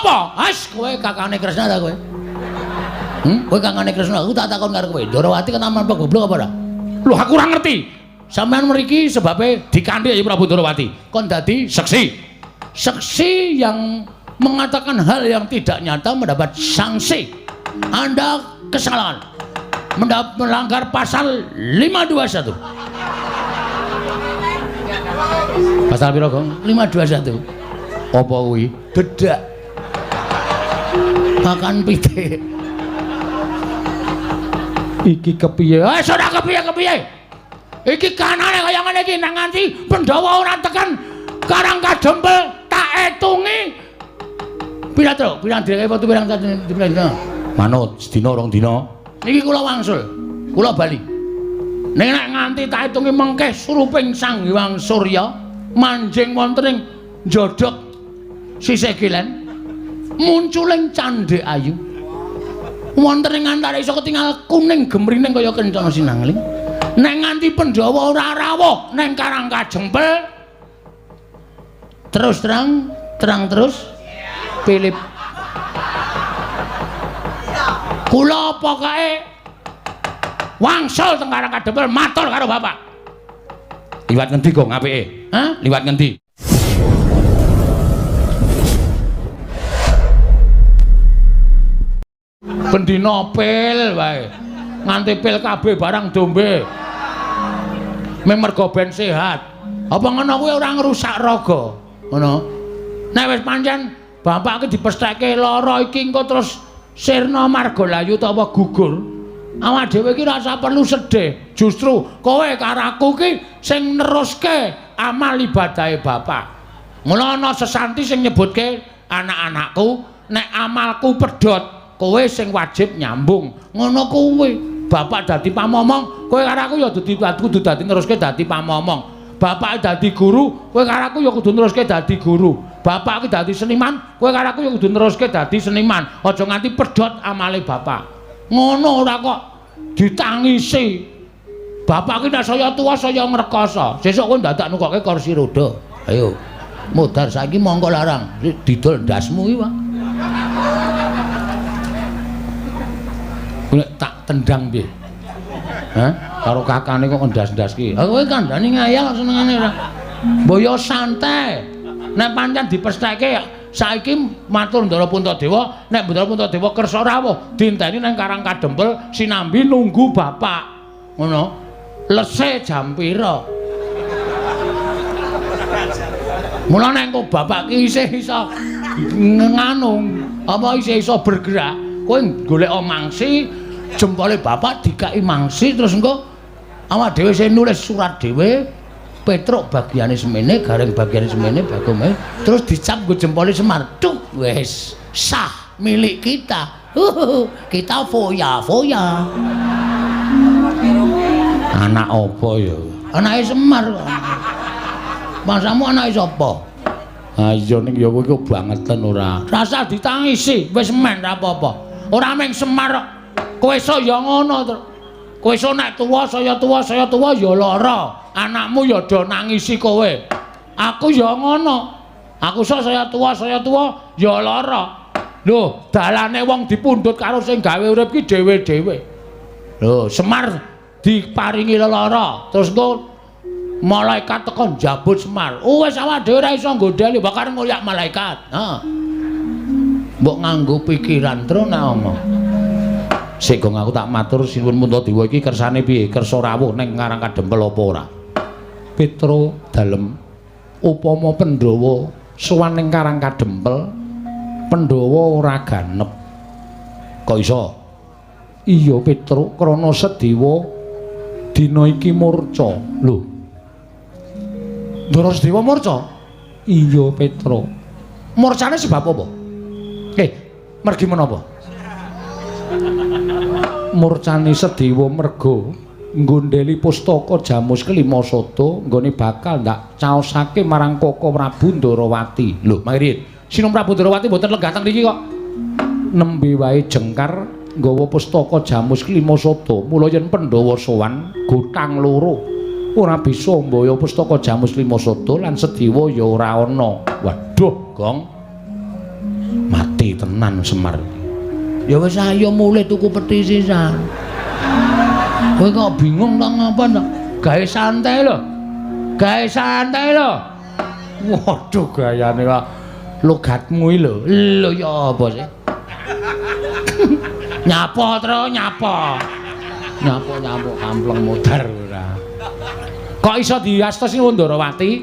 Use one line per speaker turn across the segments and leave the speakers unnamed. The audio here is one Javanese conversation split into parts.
apa? Has, kowe kakane Kresna ta kowe? Kowe kakane Kresna, aku tak takon karo kowe. Ndorowati kan aman apa goblok apa ora? Lho aku ora ngerti. Sampeyan mriki sebabe dikanthi ya Prabu Ndorowati. Kon dadi seksi. Seksi yang mengatakan hal yang tidak nyata mendapat sanksi. Anda kesalahan. Melanggar pasal 521. Pasal piro, Gong? 521. Apa kuwi? Dedak. Makan pitik. Iki kepiye? Ora kepiye-kepiye. Iki kanane kaya ngene iki nang nganti Pandhawa ora tekan Karang Kadempel tak etungi. Pirang dina foto pirang dina. Manut sedina rong dina. Niki kula wangsul. Kula bali. Ning nek nganti tak etungi mengke suruping Sang Hyang Surya manjing wonten ing njodhok sisih kilen munculing Candhe Ayu. Wonten ing antara iso ketingal kuning gemrining kaya kencana sinangling. Nek nganti Pandhawa ora rawuh ning Karang Kadempel terus terang terus Philip kula pokoke wangsul teng Karang Kadempel matur karo bapak. Liwat ngendi kok apike? Hah? Liwat ngendi? Bendina pil wae. Nganti pil kabeh barang dombe. Meng mergo ben sehat. Apa ngono kuwi ora ngrusak raga? Ngono. Nek wis pancen bapak iki dipestheke lara iki engko terus sirna margalayu ta apa gugur. Awak dhewe iki rasa perlu sedih. Justru kowe karo aku iki sing neruske amal ibadahe bapak. Mula ana sesanti sing nyebutke anak-anakku nek amalku pedhot kowe sing wajib nyambung. Ngono kuwi. Bapak dadi pamomong, kowe karo aku ya kudu dadi neruske dadi pamomong. Bapak dadi guru, kowe karo aku ya kudu neruske dadi guru. Bapak iki dadi seniman, kowe karo aku ya kudu neruske dadi seniman. Aja nganti pedhot amale bapak. Ngono ora kok ditangisi. Bapak iki nek saya tuwa saya ngrekoso. Sesuk kowe dadak nukoke kursi roda. Ayo. Modar saiki monggo larang. Didol ndasmu iki, Pak. Nek tak tendang piye? Hah? Karo kakane kok ndas-ndas ki. Kowe kandhani ngayal senengane ora. Mboyo santai. Nek pancen dipestheke saiki matur Ndara Puntadewa, nek Ndara Puntadewa kersa rawuh dinteni nang Karang Kadempel sinambi nunggu bapak. Ngono. Lese jam pira? Mula nek engko bapak ki isih iso nganu, apa isih iso bergerak, kowe golek mangsi jempole bapak dikai mangsi terus engko awak dhewe sing nulis surat dhewe petruk bagiane semene garing bagiane semene bagome terus dicap nggo jempole Semar tuk wis sah milik kita kita foya anak apa ya anake Semar masamu anake sapa ha iya ning ya kowe bangetan ora rasa ditangisi wis men ra apa-apa ora meng Semar kowe iso ya ngono to. Kowe iso nek tuwa saya tuwa ya lara. Anakmu ya do nangisi kowe. Aku ya ngono. Aku iso saya tuwa ya lara. Lho, dalane wong dipundhut karo sing gawe urip ki dhewe-dhewe. Lho, Semar diparingi lara. Terus engko malaikat tekan njabut Semar. Oh wis awak dhewe ora iso nggodheli bakar ngulyak malaikat. Ha. Mbok nganggo pikiran terus nek omong. Sik Gong aku tak matur sinuwun Puntadewa iki kersane piye? Kersa rawuh ning Karang Kadempel apa ora? Petro dalem upama Pandhawa sowan ning Karang Kadempel, Pandhawa ora ganep. Kok iso? Iya Petro, krana Sedewa dina iki murca. Lho. Ndara Sedewa murca? Iya Petro. Murcane sebab apa? Mergi menapa? Murcane Sedewa merga nggondheli pustaka Jamus Kelima Sada nggone bakal ndak caosake marang Koko Prabu Ndarawati. Lho, mangke Sinum Prabu Ndarawati mboten lenggah teng mriki kok. Nembe wae jengkar nggawa pustaka Jamus Kelima Sada. Mula yen Pandhawa sowan gotang loro ora bisa mbaya pustaka Jamus Kelima Sada lan Sedewa ya ora ana. Waduh, Gong. Mati peti tenan Semar. Ya wis ayo mulih tuku peti sisan. Kowe kok bingung ta ngapa ta? Gawe santai lho. Gawe santai lho. Waduh gayane kok logatmu iki lho. Lho ya apa sih? Nyapa terus nyapa. Nyapa kampleng modar ora. Kok iso diastos Ndarawati?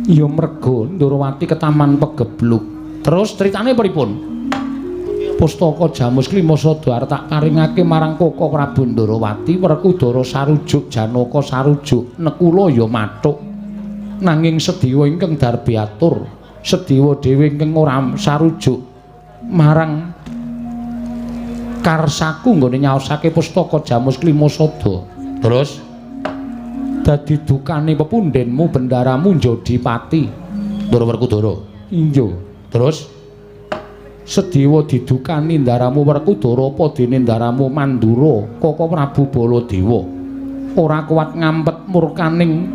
Ya mergo Ndarawati ke Taman Pegebluk. Terus ceritane pripun? Pustaka Jamus Klimasada tak paringake marang Koko Prabu Ndarawati Werkudara sarujuk Janaka sarujuk nekula ya mathuk. Nanging Sedewa ingkang darbi atur, Sedewa dhewe ingkang ora sarujuk marang karsaku nggone nyaosake pustaka Jamus Klimasada. Terus dadi dukane pepundhenmu bendaramu Jodipati Ndara Werkudara. Injo. Terus Sedewa didukani ndaramu Werkudara apa dene ndaramu Mandura Koko Prabu Baladewa. Ora kuat ngampet murkaning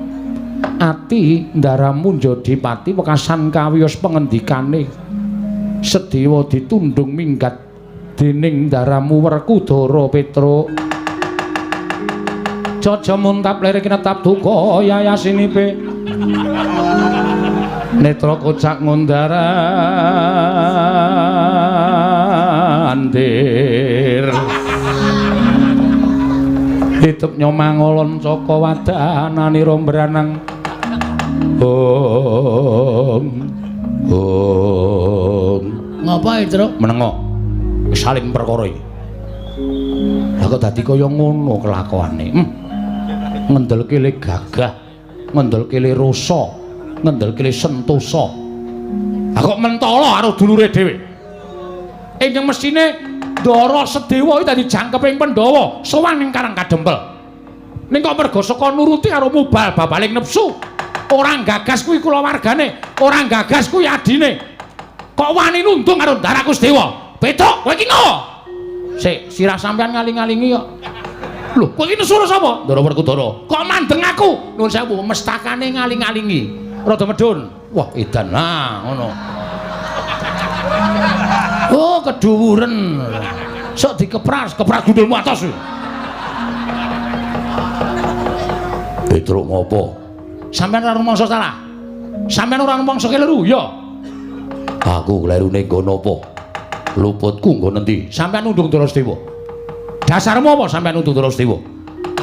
ati ndaramu Jodipati wekasan kawiyos pengendikane. Sedewa ditundung minggat dening ndaramu Werkudara Petruk. Jaja muntap lirik netap duka yayasinipe netra kocak ngundarandir ditup nyomangolon saka wadanane rombranang ngapa itu menengo saling perkara iki lha kok dadi kaya ngono kelakuane ngendelke le gagah ngendelke le rasa ngendelke le sentosa lha kok mentala karo dulure dhewe ingkang mestine Ndara Sedewa iki dadi jangkeping Pandhawa sowan ning Karang Kadempel ning kok merga saka nuruti karo mubal babaling nepsu ora gagas kuwi kulawargane ora gagas kuwi adine kok wani nundung karo Ndaraku Sedewa Petruk kowe iki ngopo sik sirah sampean ngaling-alingi kok lho kowe iki nesu sapa Ndara Werkudara kok mandeng aku nuwun sewu mestakane ngaling-alingi rada medhun wah edan ngono oh keduwuren sok kepras gundulmu atos Petruk ngopo sampean ora rumangsa salah sampean ora rumangsa keliru ya aku klerune nggo napa luputku nggo nendi sampean nundung Ndara Sedewa dasarmu apa sampean nundung Ndara Sedewa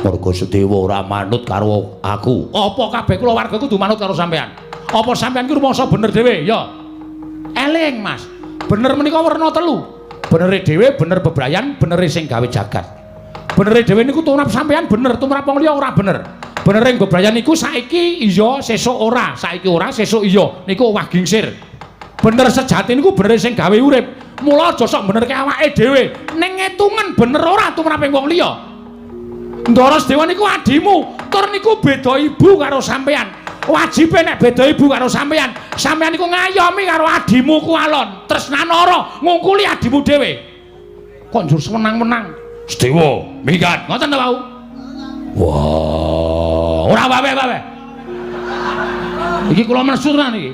mergo Sedewa ora manut karo aku apa kabeh kulawarga kudu manut karo sampean apa sampean ki rumangsa bener dhewe ya eling Mas bener menika werna telu benere dhewe bener bebrayan benere sing gawe jagat benere dhewe niku tumrap sampean bener tumrap wong liya ora bener benere ing bebrayan niku saiki iya sesuk ora saiki ora sesuk iya niku owah gingsir bener sejati niku bener sing gawe urip mula aja sok benerke awake dhewe ning ngitungan bener ora tumraping wong liya Ndara Sedewa niku adimu tur niku beda ibu karo sampean wajibe nek beda ibu karo sampean sampean niku ngayomi karo adimu ku alon tresnanara ngungkuli adimu dhewe kok njur semenang-menang Sedewa minggat ngoten ta wau wah ora wae iki kula mesu tenan iki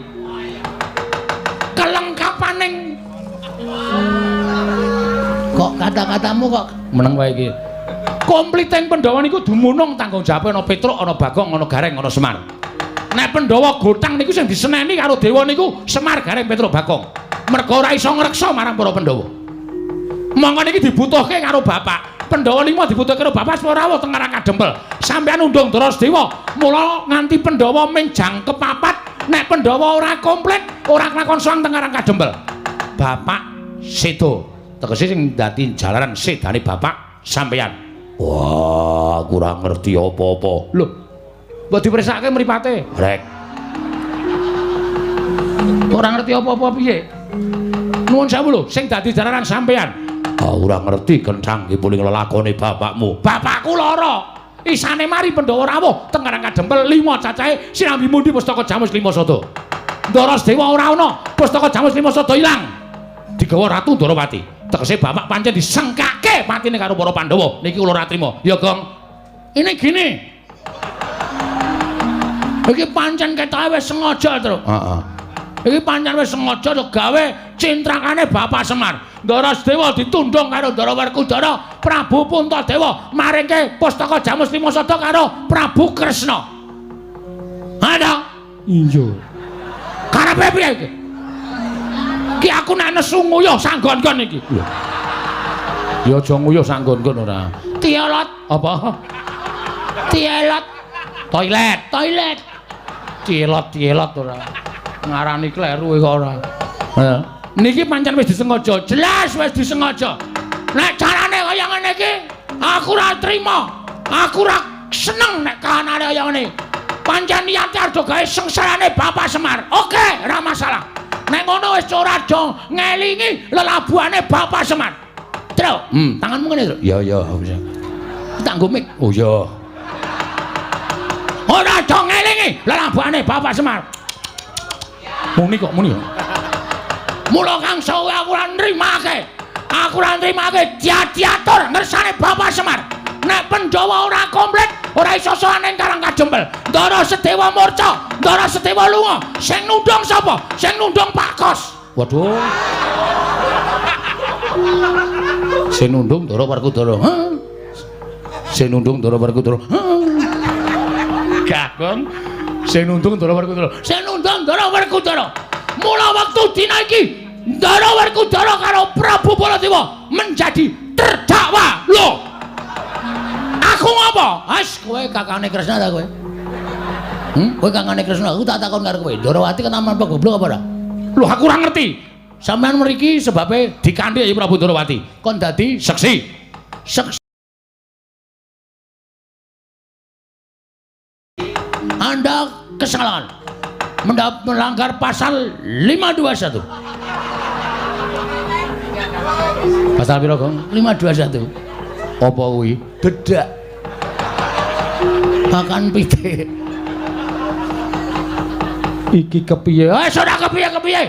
kelengkapaning kok kata-katamu kok meneng wae iki kompliteng Pandhawa niku dumunung tanggung jawabe ana Petruk ana Bagong ana Gareng ana Semar nek Pandhawa gotang niku sing diseneni karo dewa niku Semar Gareng Petruk Bagong mergo ora iso ngreksa marang para Pandhawa mongko niki dibutuhke karo bapak Pandhawa niku dibutuhke karo bapak Swarawa teng Karang Kadempel sampeyan undung Ndara Sedewa mula nganti Pandhawa ming jangkep papat nek Pandhawa ora komplit ora kelakon soang teng Karang Kadempel bapak sedo tegese sing dadi jalaran sedane bapak sampeyan wah kurang ngerti apa-apa lho mbok dipersake mripate rek ora ngerti apa-apa piye nuwun sewu lho sing dadi jalaran sampeyan ora ngerti kencang iki puling lelakone bapakmu bapakku lara isane mari Pandhawa rawuh teng Karang Kadempel 5 cacahe sinambi mundi pustaka Jamus Klimasada Ndara Sedewa ora ana pustaka Jamus Klimasada ilang digawa Ratu Ndarawati tegese bapak pancen disengkake patine karo para Pandhawa niki kula ora trima ya Gong ini gini iki pancen ketoke wis sengaja to heeh Iki pancen wis sengaja gawe cintrakane Bapak Semar. Ndara Sedewa ditundhung karo Ndara Werkudara, Prabu Puntadewa maringke pustaka Jamustima Sada karo Prabu Kresna. Ada?
Iya.
Karepe piye iki? Ki aku nek nesu nguyuh sanggon-gon iki. Ya aja nguyuh sanggon-gon ora. Tiolot apa? Tielot. Toilet. Tielot ora. Ngarani kleru kok ora. Niki pancen wis disengaja, jelas wis disengaja. Nek carane kaya ngene iki, aku ora trima. Aku ora seneng nek kahanane kaya ngene. Pancen niate arep gawe sengsarane Bapak Semar. Oke, ora masalah. Nek ngono wis ora do ngelingi lelabuhane Bapak Semar. Tru, tanganmu ngene, Tru. Ya, bisa. Tak nggo mik. Oh ya. Ora do ngelingi lelabuhane Bapak Semar. Muni kok. Mula kang sawe aku ora nrimake. Aku ora nrimake diatur ngersane Bapak Semar. Nek Pandhawa ora komplit, ora iso sowan ning Karang Kajembel. Ndara Sedewa murca, Ndara Sedewa lunga. Sing nundhung sapa? Sing nundhung Pak Kos. Waduh. Sing nundhung Ndara Werkudara. Sing nundhung Ndara Werkudara. Kakung. Sing nundhung Ndara Werkudara. Sing nundhung Ndara Werkudara. Mula wektu dina iki Ndara Werkudara karo Prabu Baladewa menjadi terdakwa. Lho. Aku ngapa? Kowe kakane Kresna ta kowe? Kowe kakane Kresna, aku tak takon karo kowe. Ndarawati kenaman apa goblok apa ora? Lho aku ora ngerti. Sampeyan mriki sebabe dikanthi ya Prabu Ndarawati. Kon dadi seksi. Anda kesalahan. Melanggar pasal 521. Pasal piro, Gong? 521. Apa kuwi? Dedak. Makan pite. Iki kepiye? Ora kepiye-kepiye.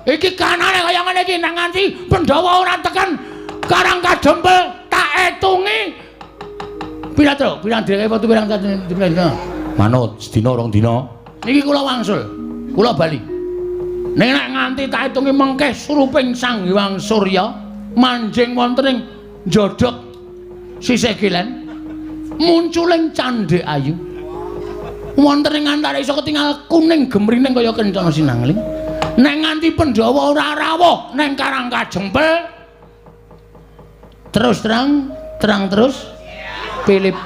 Iki kanane kaya ngene iki nang nganti Pandhawa ora tekan Karang Kajembel tak etungi. Pira, Tru? Pirang dhewe foto pirang dina? Manut, sedina rong dina. Niki kula wangsul. Kula bali. Ning nek nganti tak etungi mengke suruping Sang Hyang Surya manjing wonten ing njodhok sisih kilen munculing Candhe Ayu. Wonten ing antara iso ketingal kuning gemrining kaya kencana sinangling. Nek nganti Pandhawa ora rawuh ning Karang Kajembel terus terang terus Philip.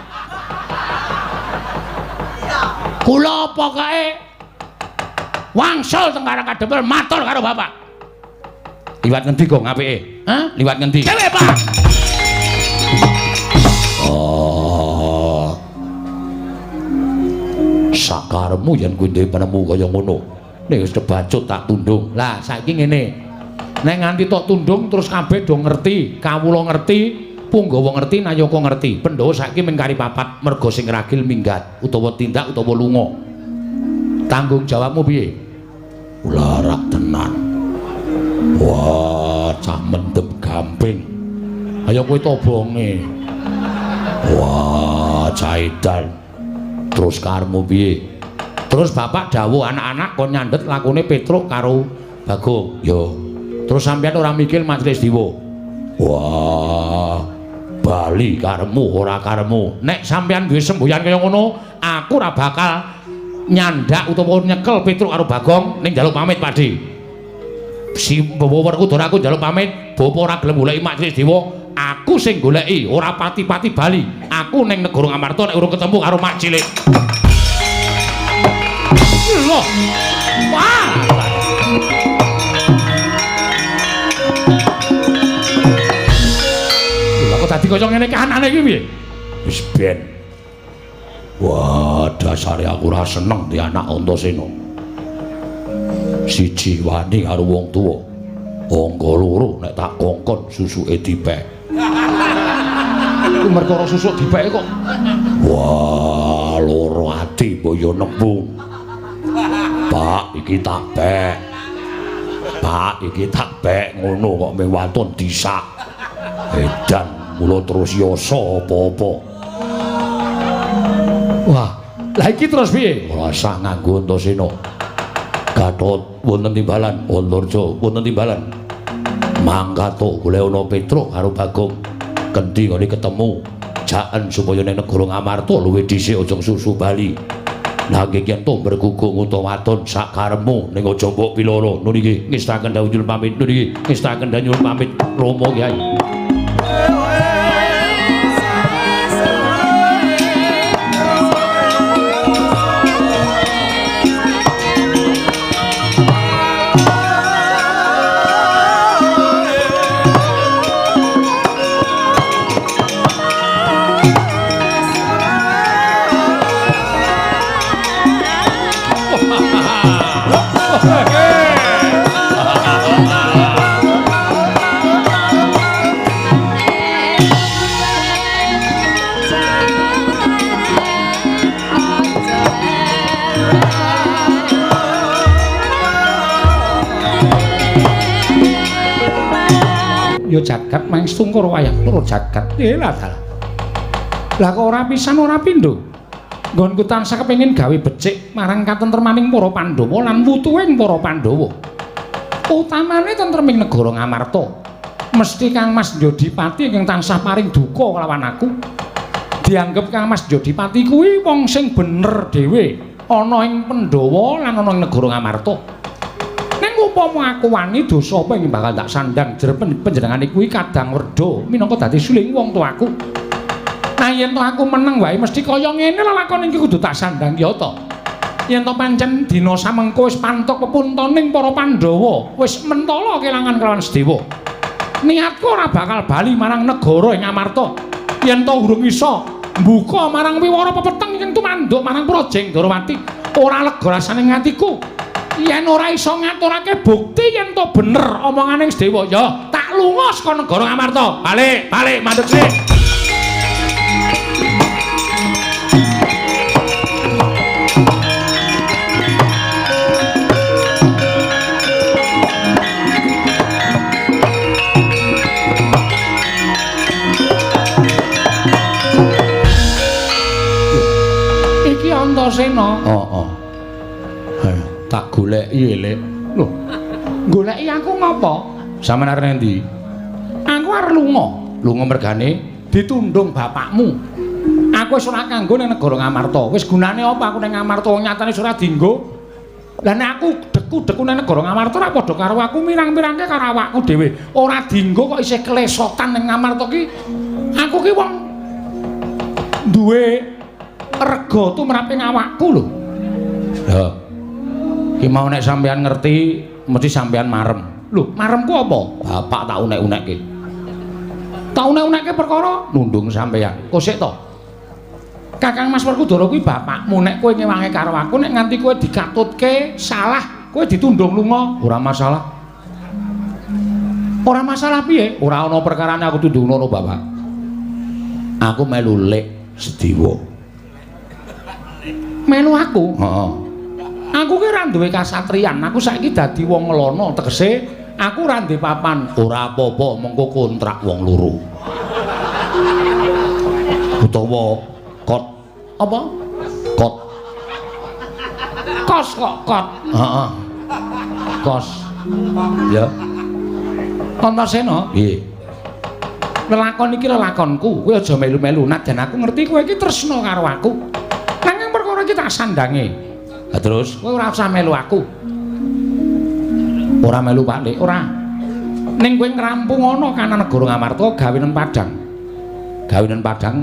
Kula pokoke wangsul teng Karang Kajembel matur karo Bapak. Liwat ngendi kok apike? Hah? Liwat ngendi? Dewe, Pak. Sakaremu yen kuwi ndek penemu kaya ngono. Nek wis kebacut tak tundung. Lah saiki ngene. Nek nganti tok tundung terus kabeh do ngerti, kawula ngerti, Punggawa ngerti, Nayaka ngerti. Pandhawa saiki mung kari papat merga sing ragil minggat utawa tindak utawa lunga. Tanggung jawabmu piye? Ularak tenan. Wah, cah mendem gamping. Ayo kowe tobonge. Wah, caidan. Terus karmu piye? Terus bapak dawuh anak-anak kon nyandet lakune Petruk karo Bagong. Yo. Terus sampeyan ora mikir majelis diwa. Wah, bali karemu ora karemu. Nek sampeyan duwe semboyan kaya ngono, aku ora bakal nyandak utawa nyekel Petruk karo Bagong ning njaluk pamit Pakde. Si Bawa Werkudara aku njaluk pamit, bapa ora gelem goleki majelis dewa, aku sing goleki, ora pati-pati bali. Aku ning negara Ngamarta nek urung ketemu karo mak cilik. Loh. Wah. Lha kok dadi kaya ngene kahanane iki piye? Wis ben. Wah, dasare aku ora seneng di anak Antasena. Siji wani karo wong tuwa. Angka loro nek tak kongkon susuke dipek. Ku merkara susuk dipeke kok. Wah, loro ati boyo nembung. Pak, iki tak pek. Pak, iki tak pek ngono kok mung wonten disak. Edan mula terus yasa apa-apa. Wah, lah iki terus piye? Ora usah nganggo Antasena. Gatot wonten timbalan, Antarja wonten timbalan. Mangkato golek ana Petruk karo Bagong. Kendi ngene ketemu jaken supaya ning negara Ngamarta luwih dhisik aja susu Bali. Nanging yen to bergugung utawa waton sak karepmu ning aja mbok piloro. Nun iki ngestaken dawuh nyuwun pamit. Nun iki ngestaken dawuh nyuwun pamit. Rama Kyai. Ya jagat mangstungkur wayah loro jagat. Lah dalah. Lah kok ora pisan ora pindho. Nggonku tansah kepengin gawe becik marang katentremaning para Pandhawa lan wutuhing para Pandhawa. Utamane tentreming negara Ngamarta. Mesti Kang Mas Jodipati ingkang tansah paring duka kelawan aku. Dianggep Kang Mas Jodipati kuwi wong sing bener dhewe ana ing Pandhawa lan ana ing negara Ngamarta. Ning upama aku wani dosa apa ing bakal tak sandang jer panjenengan kuwi kadang werda minangka dadi suling wong tuaku. Nah yen to aku meneng wae mesti kaya ngene lakon iki kudu tak sandang ya to. Yen to pancen dina samengko wis pantuk pepuntaning para Pandhawa, wis mentala kelangan kelawan Sedewa. Niatku ora bakal bali marang negara ing Amarta. Yen to urung iso mbuka marang wiwara pepeteng ing tumanduk marang Projeng Darawati, ora lega rasane ngatiku. Yen ora iso ngaturake bukti yen to bener omongane Sedewa, ya tak lunga saka negara Amarta. Balik, balik mandeg sik. Iki Antasena. Tak goleki elek. Lho. Goleki aku ngopo? Sampeyan arep endi? Aku arep lunga. Lunga mergane ditundung bapakmu. Aku wis ora kanggo ning negara Ngamarta. Wis gunane apa aku ning Ngamarta nyatane wis ora dienggo. Lah nek aku deku-deku ning negara Ngamarta ora padha karo aku mirang-mirangke karo awakku dhewe. Ora dienggo kok isih klesotan ning Ngamarta ki. Aku ki wong duwe rega tumraping awakku lho. Ya. Ki mau nek sampean ngerti mesti sampean marem. Lho, maremku apa? Bapak tak unek-unekke. Tak unek-unekke perkara nundung sampean. Kok sik to? Kakang Mas Werkudara kuwi bapakmu, nek kowe ngewangi karo aku, nek nganti kowe dikatutke salah, kowe ditundung lunga, ora masalah. Ora masalah piye? Ora ana perkarane aku tundung ngono, Bapak. Aku melu lek Sedewa. Melu aku? Heeh. Aku ki ora duwe kasatriyan, aku saiki dadi wong ngelono, tegese aku ora ndek papan. Ora apa-apa, mengko kontrak wong loro. Utawa kot. Apa? Kot. Kos kok kot. Heeh. Kos. Ya. Antasena? Nggih. Lelakon iki lelakonku, kowe aja melu-melu. Nadyan aku ngerti kowe iki tresna karo aku. Nanging perkara iki tak sandange. Lah terus kowe ora usah melu aku. Ora melu Pak, ora. Ning kowe ngrampung ana kana negara Ngamarta gawenan Padang. Gawenan Padang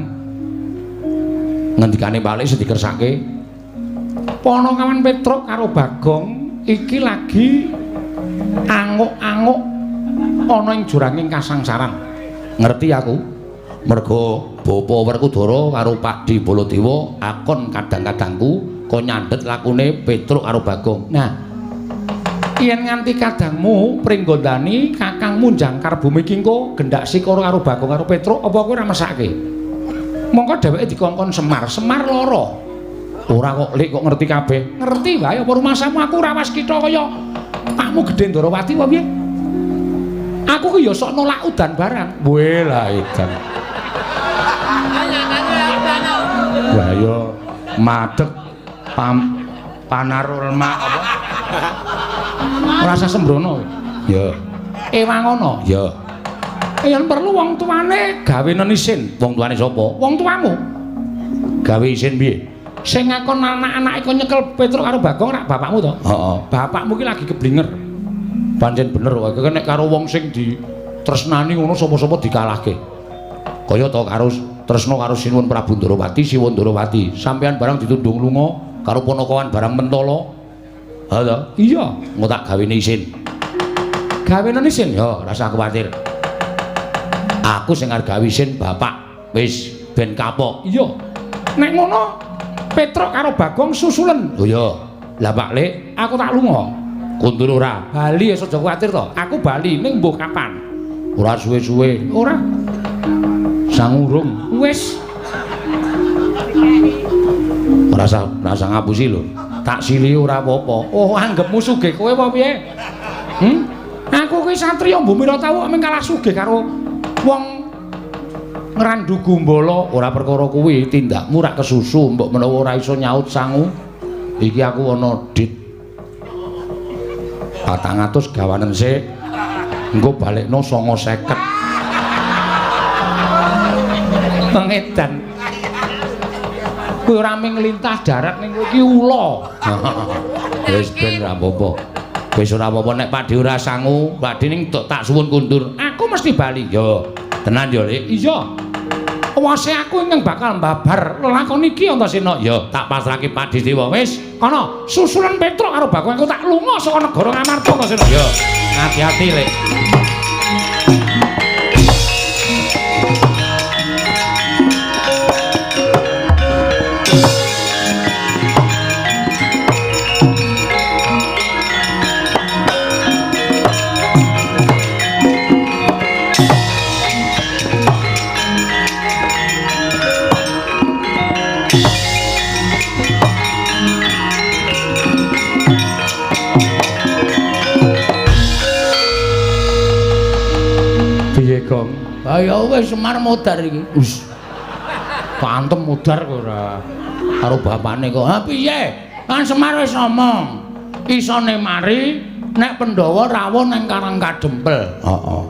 ngendikane Pak sing dikersake. Ponokawan Petruk karo Bagong iki lagi anguk-anguk ana ing juranging kasangsaran. Ngerti aku? Mergo Bapa Werkudara karo Pak Di Baladewa akon kadang-kadangku kok nyandet lakune Petruk karo Bagong. Nah, yen nganti kadangmu pringgondani kakangmu jangkar bumi kingko gendak sikara karo Bagong karo Petruk, apa kowe ora mesake? Mongko dheweke dikongkon Semar, Semar lara. Ora kok Lik kok ngerti kabeh. Ngerti wae apa rumasamu aku ora was kitha kaya pakmu Gedhe Ndarawati apa piye? Aku ki ya sok nolak udan barang. Weh lah edan. Wah ya madeg panarul mak apa Ora usah sembrono. Ya. Ewangono. Ya. Yen perlu wong tuane gawenen isin. Wong tuane sapa? Wong tuamu. Gawe isin piye? Sing ngakon anak-anake kok nyekel Petruk karo Bagong rak bapakmu to? Heeh. Bapakmu ki lagi keblinger. Pancen bener wae. Nek karo wong sing ditresnani ngono sapa-sapa dikalahke. Kaya to karo tresna karo Sinuwun Prabu Ndarawati, Siwa Ndarawati. Sampeyan barang ditundung lunga karo Ponokawan barang mentala. Ha to? Iya, engko tak gawene isin. Gawenen isin ya, ora usah kuwatir. Aku sing arep gawe isin bapak. Wis ben kapok. Iya. Nek ngono Petruk karo Bagong susulen. Oh iya. Lah Pak Lek, aku tak lunga. Kundur ora. Bali aja kuwatir to. Aku bali ning mbuh kapan. Ora suwe-suwe. Ora. Sangurung. Wis. Ora usah ngapusi lho. Tak sili ora apa-apa. Oh, anggapmu sugih kowe apa piye? Aku kuwi satriya Mbumira Tawu mung kalah sugih karo wong ngrandu Gumbala. Ora perkara kuwi, tindakmu rak kesusu, mbok menawa ora iso nyaut sangu. Iki aku ana dit 400 gawanen sik. Engko balekno 950. Pengedan. Kowe ora mung nglintah darat ning kowe iki ula. Wis ben ra apa-apa. Wis ora apa-apa nek Pakde ora sangu, Pakde ning tak suwun kundur. Aku mesti bali. Yo, tenan yo, Lek. Iya. Wase aku ingkang bakal mbabar lelakon iki Antasena. Ya, tak pasrahke Pakde Dewa. Wis, kana susulan Petruk karo Bagong aku tak lunga saka negara Ngamarta Antasena. Ya, hati-hati, Lek. Ayo wis Semar modar iki. Wis. Pantem modar kok ora. Karo bapakne kok. Ha piye? Kan Semar wis ngomong. Isone mari nek Pandhawa rawuh ning Karang Kadempel. Heeh.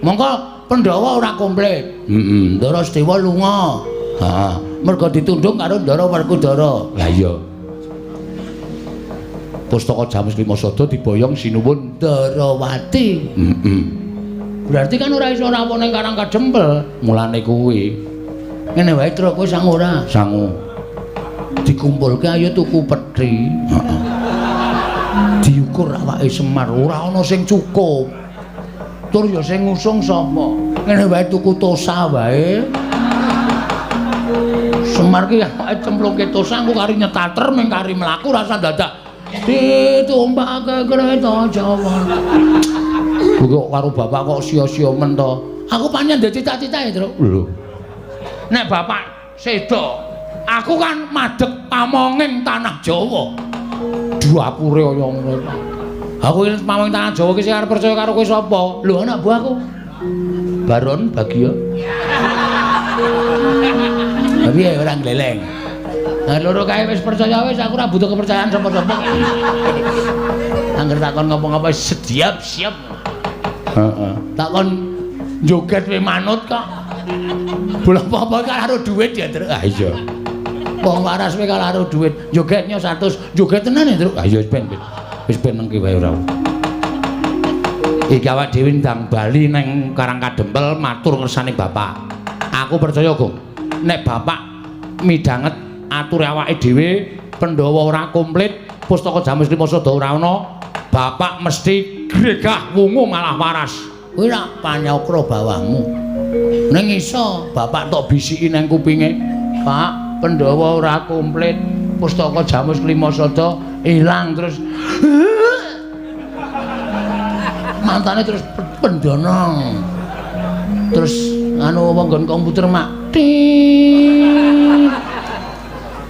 Monggo Pandhawa ora komplit. Heeh. Ndara Sedewa lunga. Heeh. Mergo ditundung karo Ndara Werkudara. Lah iya. Pustaka Jamus Limasada diboyong Sinuwun Ndarawati. Heeh. Berarti kan ora iso rawuh ning Karang Kadempel. Mulane kuwi. Ngene wae Truk kowe sangu ora? Sangu. Dikumpulke ayo tuku pethi. Heeh. Diukur awake Semar ora ana sing cukup. Tur ya sing ngusung sapa? Ngene wae tuku tosa wae. Semar ki awake cemplungke tosa engko kari nyetater ming kari mlaku rasa dadak ditumpake kereta Jawa. Kok karo bapak kok sia-sia men to. Aku pancen ndek cita-citae, Truk. Lho. Nek bapak sedo, aku kan madhep pamonging tanah Jawa. Duapure kaya ngono. Aku iki pamonging tanah Jawa ki sing arep percaya karo kowe sapa? Lho anak buahku. Baron Bagio. Tapi ora gleleng. Nah loro kae wis percaya wis aku ora butuh kepercayaan sapa-sapa. Angger takon ngapa-ngapa siap. Heeh. Takon joget we manut kok. Bola apa-apa kan karo duit ya, Truk. Ah iya. Wong waras we karo duit. Jogetnya 100, joget tenan ya, Truk. Ah iya wis ben nengki wae ora. Iki awak dhewe ndang bali nang Karang Kadempel matur ngersane bapak. Aku percaya, Gong. Nek bapak midanget ature awake dhewe Pandhawa ora komplit, Pustaka Jamus Limasada ora ana, bapak mesti gregah wungu malah waras. Kuwi rak panyokra bawahmu. Ning iso bapak tok bisiki nang kupinge, Pak, Pandhawa ora komplit, Pustaka Jamus Limasada ilang terus mantane terus pendana. Terus anu nggon komputer mak.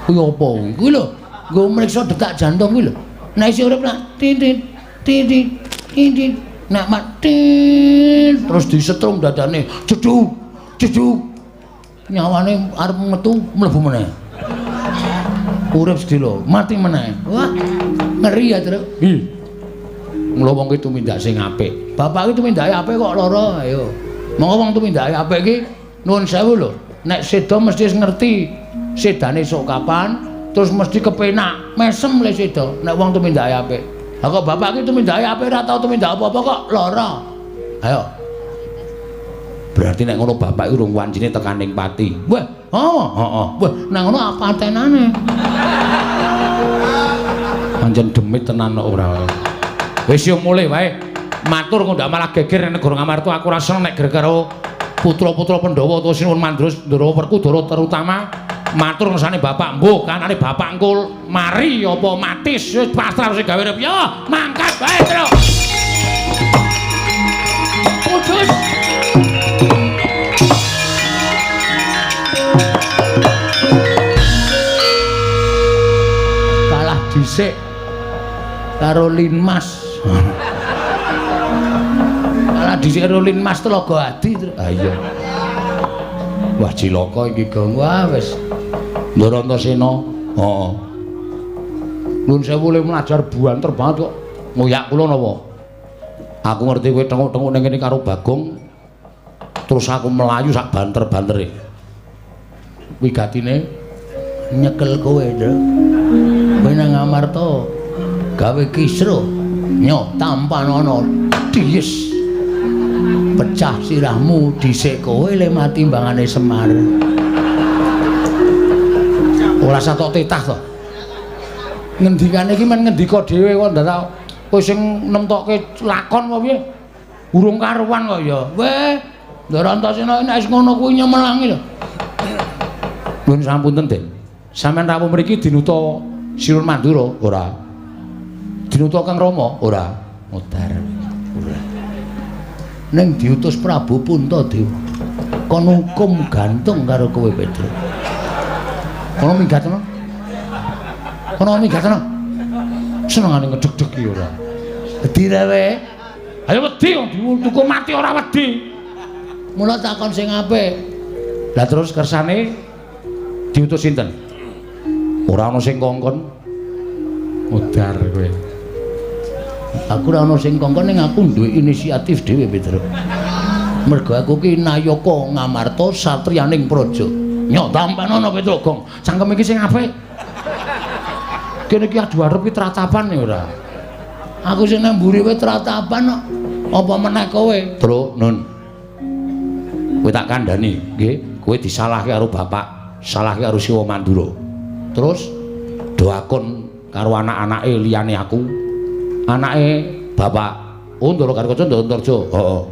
Kuwi apa? Kuwi lho, nggo mriksa detak jantung kuwi lho. Nek isih urip nak titit. Nek mati terus disetrum dadane. Jeduk. Nyawane arep metu mlebu meneh. Urip sedilo, mati meneh. Wah. Ngeri ya, Tru. Nggih. Mula wong ki tumindak sing apik. Bapak ki tumindake apik kok lara, ayo. Monggo wong tumindake apik ki nuwun sewu lho. Nek sedo mesti ngerti sedane sok kapan, terus mesti kepenak, mesem le sedo nek wong tumindake apik. Lah kok bapak ki tumindake apik ora tau tumindak apa-apa kok lara. Ayo. Berarti nek ngono bapak iki urung wancine tekaning pati. Wah, heeh. Wah, nek ngono apa tenane? Pancen demit tenan ora. Wis yo mulih wae. Matur kok ndak malah geger nek Negara Ngamarta aku ora seneng nek gara-gara putra-putra Pandhawa utawa Sinuwun Mandros Ndara Werkudara terutama matur ngersane bapak mbuh kanane bapak engkul mari apa matis wis pasrah sing gawe rep yo mangkat bae Tru. Putus. Kalah dhisik karo Linmas. Kalah dhisik karo Linmas Telaga Adi. Ha iya. Wah cilaka iki Gong. Wah wis. Ndara Antasena. Heeh. Nuwun sewu le mlajar buanter banget kok. Ngoyak kula napa? Aku ngerti kowe tenguk-tenguk ning kene karo Bagong. Terus aku melayu sak banter-bantere. Wigatine nyekel kowe, Ndra. Kowe nang Ngamarta gawe kisruh. Nyo tampan ana dies. Pecah sirahmu dhisik kowe le mati mbangane Semar. Ora satok tetah to. Ngendikane iki men ngendika dhewe kok ndak tau. Kowe sing nemtokke lakon apa piye? Urung karuan kok ya. Weh, Ndara Antasena nek wis ngono kuwi nyemelangi lho. Nuwun sampun Den. Sampeyan rawuh mriki dinuta Sinuwun Mandura ora? Dinuta Kang Rama ora? Modar. Ora. Ning diutus Prabu Puntadewa. Kon hukum gantung karo kowe Pedro. Kono minggatno. Kono minggatno. Senengane ngedeg-deg iki ora. Wedi rewe. Ayo wedi tuku mati ora wedi. Mula takon sing apik. Lah terus kersane diutus sinten? Ora ana sing kongkon. Modar kowe. Aku ora ana sing kongkon ning aku duwe inisiatif dhewe Pedro. Mergo aku ki nayaka Ngamarta satriyaning praja. Nyok tampan ana Pedro Gong. Cangkem iki sing apik. Kene iki adu arep ki tratapan ya ora. Aku sing nang mburi wae tratapan kok. Apa meneh kowe? Tru, Nun. Kowe tak kandhani, nggih. Kowe disalahke karo bapak, salahke karo Siwa Mandura. Terus doakon karo anak-anake liyane aku. Anake bapak Ndara Karkaca Ndarja. Heeh.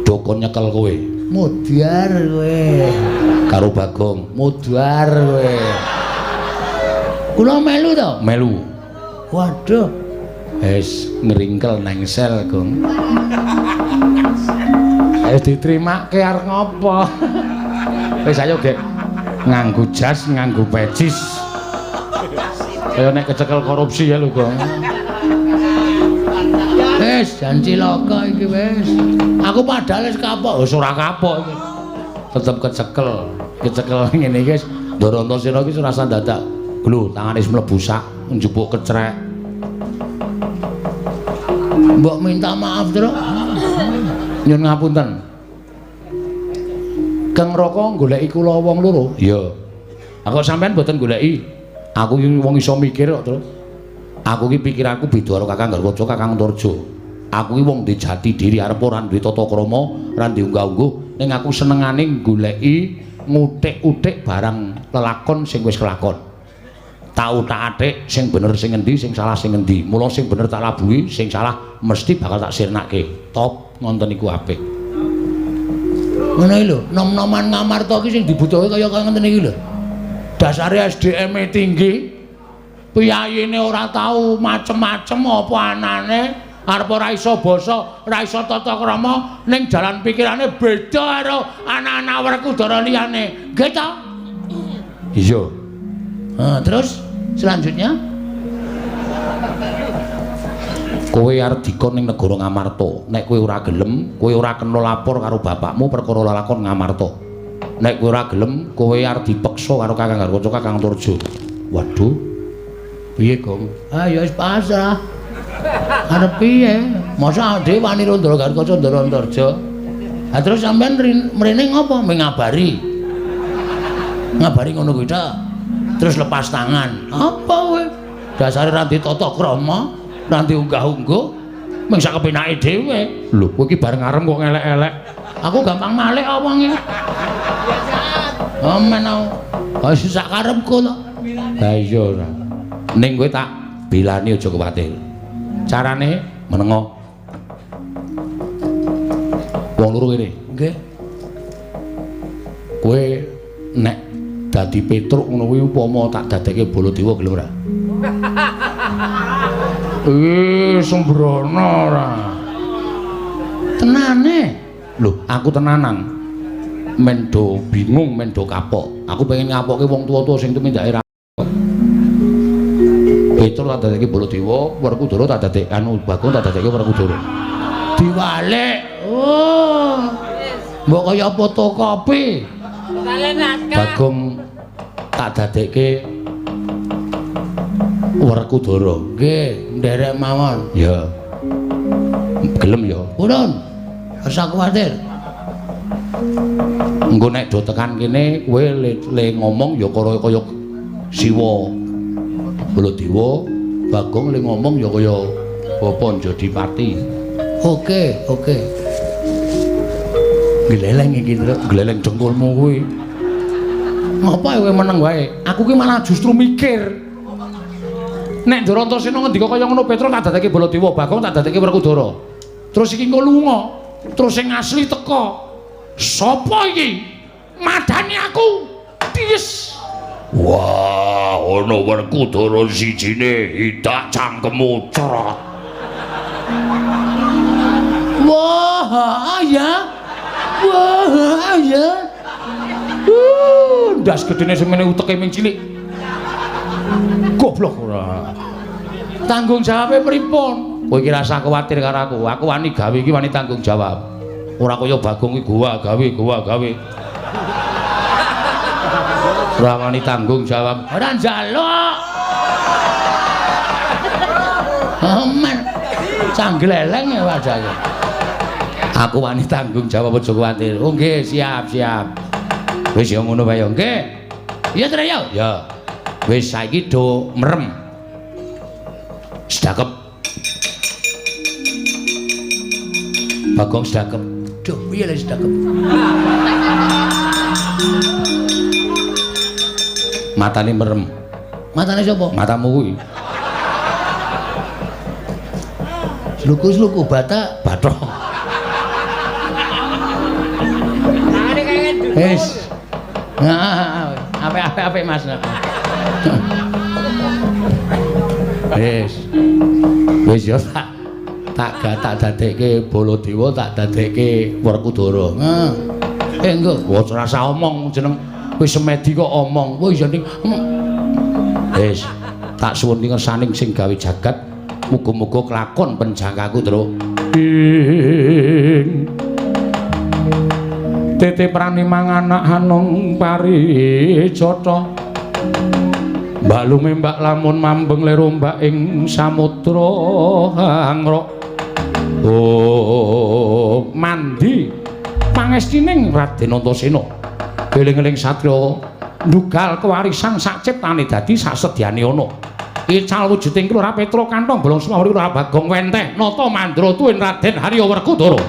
Dokon nyekel kowe. Mudhar kowe. Karo Bagong, mudhar kowe. Kula melu to? Melu. Waduh. Wis ngringkel nengsel, Gong. Wis diterimake arep ngopo? Wis ayo, Gek. Nganggo jas, nganggo pecis. Kaya nek kecekel korupsi ya lho, Gong. Wis jan cilaka iki wis. Aku padahal wis kapok, wis ora kapok iki. Tetep kecekel. Kecekel ngene iki wis Ndara Antasena iki rasa dadak glu, tangane wis mlebu sak njupuk kecrek. Mbok minta maaf, Tru. Nyun ngapunten. Kang Raka goleki kula wong loro. Iya. Aku sampean mboten goleki. Aku iki wong iso mikir kok, Tru. Aku iki pikiranku beda karo Kakang Garwaca, Kakang Ndarja. Aku iki wong duwe jati diri arep ora duwe tata krama, ora duwe unggah-ungguh, ning aku senengane goleki ngutik-utik barang lelakon sing wis kelakon. Tau tak atik sing bener sing endi, sing salah sing endi. Mula sing bener tak labuhi, sing salah mesti bakal tak sirnake. Top ngonten iku apik. Ngono iki lho, nom-noman Ngamarta iki sing dibutuhke kaya ngoten iki lho. Dasare SDM-e tinggi. Piyayine ora tau macem-macem apa anane, arep ora iso basa, ora iso tata krama, ning jalan pikirane beda karo anak-anak Werkudara liyane. Nggih to? Iya. Terus selanjutnya kowe arep dikon ning negara Ngamarta. Nek kowe ora gelem, kowe ora kena lapor karo bapakmu perkara lakon Ngamarta. Nek kowe ora gelem, kowe arep dipeksa karo Kakang Garwaca, Kakang Ndarja. Waduh. Piye, Gong? Ah ya wis pasrah. Arep piye? Masa dhewe wani Randra Garkaca Ndara Antarja. Ha terus sampean mrene ngopo? Ngabari. Ngabari ngono kuwi tok. Terus lepas tangan. Apa kowe? Dasare ra ditata krama, ra diunggah-ungguh, mung sak kepenake dhewe. Lho, kowe iki bareng arem kok elek-elek. Aku gampang malik apa wonge. Oh men aku. Wis sak karepku to. Ha iya ora. Ning kowe tak bilani aja kuwatir. Carane menengo. Wong loro kene. Nggih. Kowe nek dadi Petruk ngono kuwi upama tak dadekke Baladewa gelem ora? Sembrono ora. Tenane. Lho, aku tenanan. Mendo bingung, mendo kapok. Aku pengen ngapokke wong tuwa-tuwa sing tumindake ra. Petruk tak dadekke Baladewa, Werkudara tak dadekke Bagong tak dadekke Werkudara. Diwalik. Oh. Mbok kaya fotokopi. Bagong tak dadekke Werkudara. Nggih, nderek mawon. Ya. Gelem ya. Purun. Ora kuwatir. Engko nek do tekan kene kowe le ngomong ya kaya Siwa Baladewa, Bagong le ngomong ya kaya Bapak Jodipati. Oke. Gleleng iki, gleleng dengkulmu kuwi. Ngapa kowe meneng wae? Aku ki malah justru mikir. Nek Ndara Antarsena ngendika kaya ngono Petruk tak dadekke Baladewa, Bagong tak dadekke Werkudara. Terus iki engko lunga, terus sing asli teka. Sapa iki? Madani aku. Ties. Wah, ana Werkudara sijine hidak cangkemmu cerot. Wah, ya. Ndas gedene semene uteke ming cilik. Goblok ora. Tanggung jawabe pripun? Kowe iki rasa kuwatir karo aku. Aku wani gawe iki wani tanggung jawab. Ora kaya Bagong iki gowa gawe. Ora wani tanggung jawab. Ora njaluk. Aman. Cangleleng ya wajahe. Aku wani tanggung jawab aja kuwatir. Oh nggih, siap. Wis ya ngono wae ya nggih. Iya to ya? Ya. Wis saiki do merem. Sedakep. Bagong sedakep. Duh, piye le sedakep? Matane merem. Matane sapa? Matamu kuwi. Sluku bathok. Wis. Nah, apik Mas. Wis ya tak dadekke Baladewa, tak dadekke Werkudara. Engko wis rasa omong jeneng wis semedi kok omong. Wah iya ning. Wis tak suwun ngersaning sing gawe jagat, muga-muga kelakon penjangkaku, Tru. Tete prani manganak hanung paricata. Mbak lume mbak lamun mambeng le rombak ing samudra hangrok. Oh, mandi pangestining Raden Antasena. Eling-eling satriya ndugal kewarisan sak ciptane dadi sasedyane ana. Ical wujuding Kelurahan Petruk kantong bolong semawur Kelurahan Bagong Wenteh nata mandra tuwin Raden Harya Werkudara.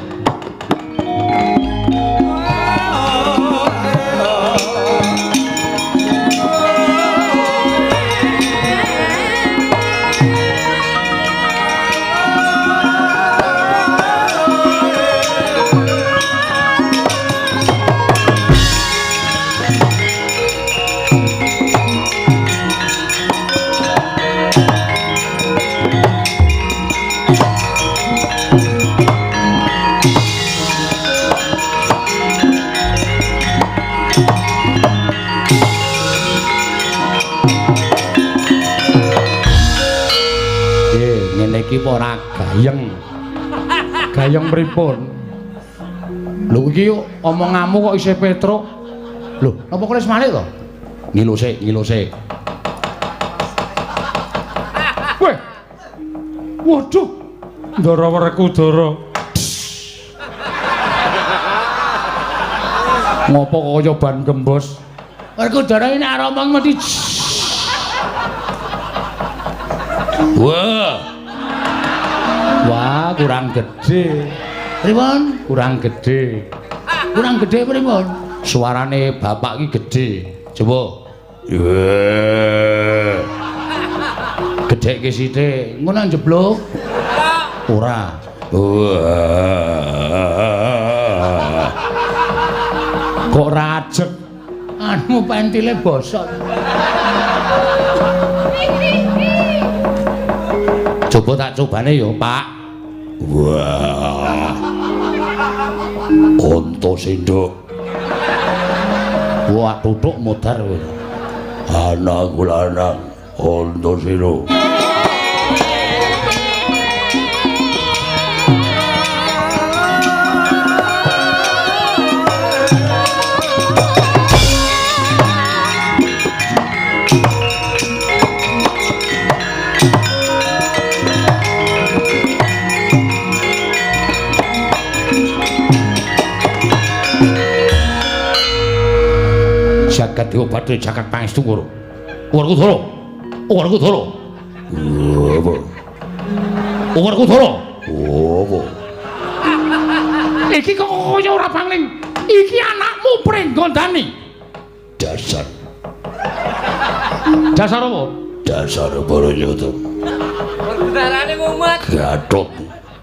Iki ora gayeng pripun? Lho iki omonganmu kok isih Petruk. Lho, napa kowe wis malih to? Ngilu sik. Weh. Waduh. Ndara Werkudara. Ngopo kaya ban gembos? Werkudara ini arep omong mesti. Wah. Wah, kurang gede. Pripun? Kurang gede. Kurang gede pripun? Suarane bapak iki gede. Coba. Gede ke sithik. Ngono njebluk. Ora. Kok rajek. Anu pentile bosok. Coba tak cobane yo, Pak. Wah. Onto sinduk. Wah, tutuk modar kowe. Anak lanang onto sinduk. Jagat diobati jagat pangestu karo. Werkudara. Werkudara. Apa? Werkudara. Apa? Iki kok kaya ora pangling. Iki anakmu Pringgondani. Dasar. Dasar apa? Dasar Baranyata.
Werkudarane mumet.
Gathot.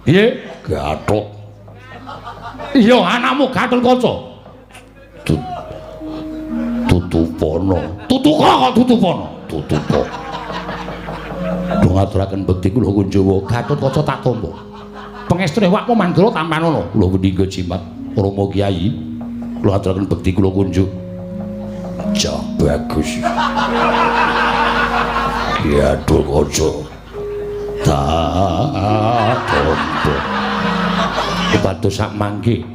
Piye? Gathot. Iya anakmu Gatotkaca. Tutupono. Tutuka kok Tutupono? Tutuka. Dong aturaken bekti kula Kunjawa, Gatotkaca tak tampa. Pengestune wakmu Mandrala tampanono. Kula Weningga Jimat, Rama Kyai. Kula aturaken bekti kula Kunjo. Cah bagus. Gatotkaca. Tak tampa. Kepados sak mangke.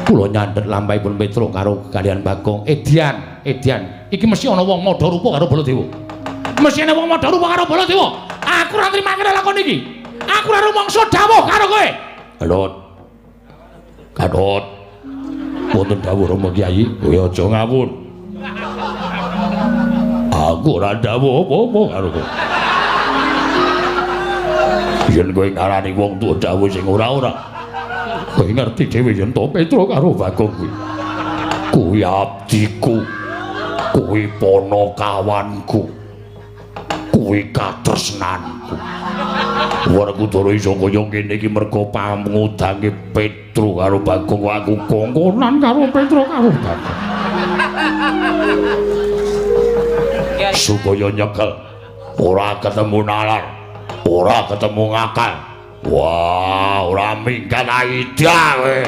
Kula nyandhet lampahipun Petruk karo kalian Bagong. Edian, iki mesti ana wong madha rupa karo Baladewa. Mesti ana wong madha rupa karo Baladewa. Aku ora trimake lakon iki. Aku ora rumangsa dawuh karo kowe. Gatot. Gatot. Wonten dawuh Rama Kyai, kowe aja ngawur. Aku ora dawuh apa-apa karo kowe. Yen kowe ngarani wong tuwa dawuh sing ora-ora. Kowe ngerti dhewe yen to Petruk karo Bagong kuwi. Kuwi abdiku. Kuwi ponokawanku. Kuwi katresnanku. Werkudara iso kaya ngene iki merga pamudange Petruk karo Bagong. Aku kongkonan karo Petruk karo Bagong. Supaya nyekel ora ketemu nalar, ora ketemu ngakal. Wah, ora minggat aida kowe.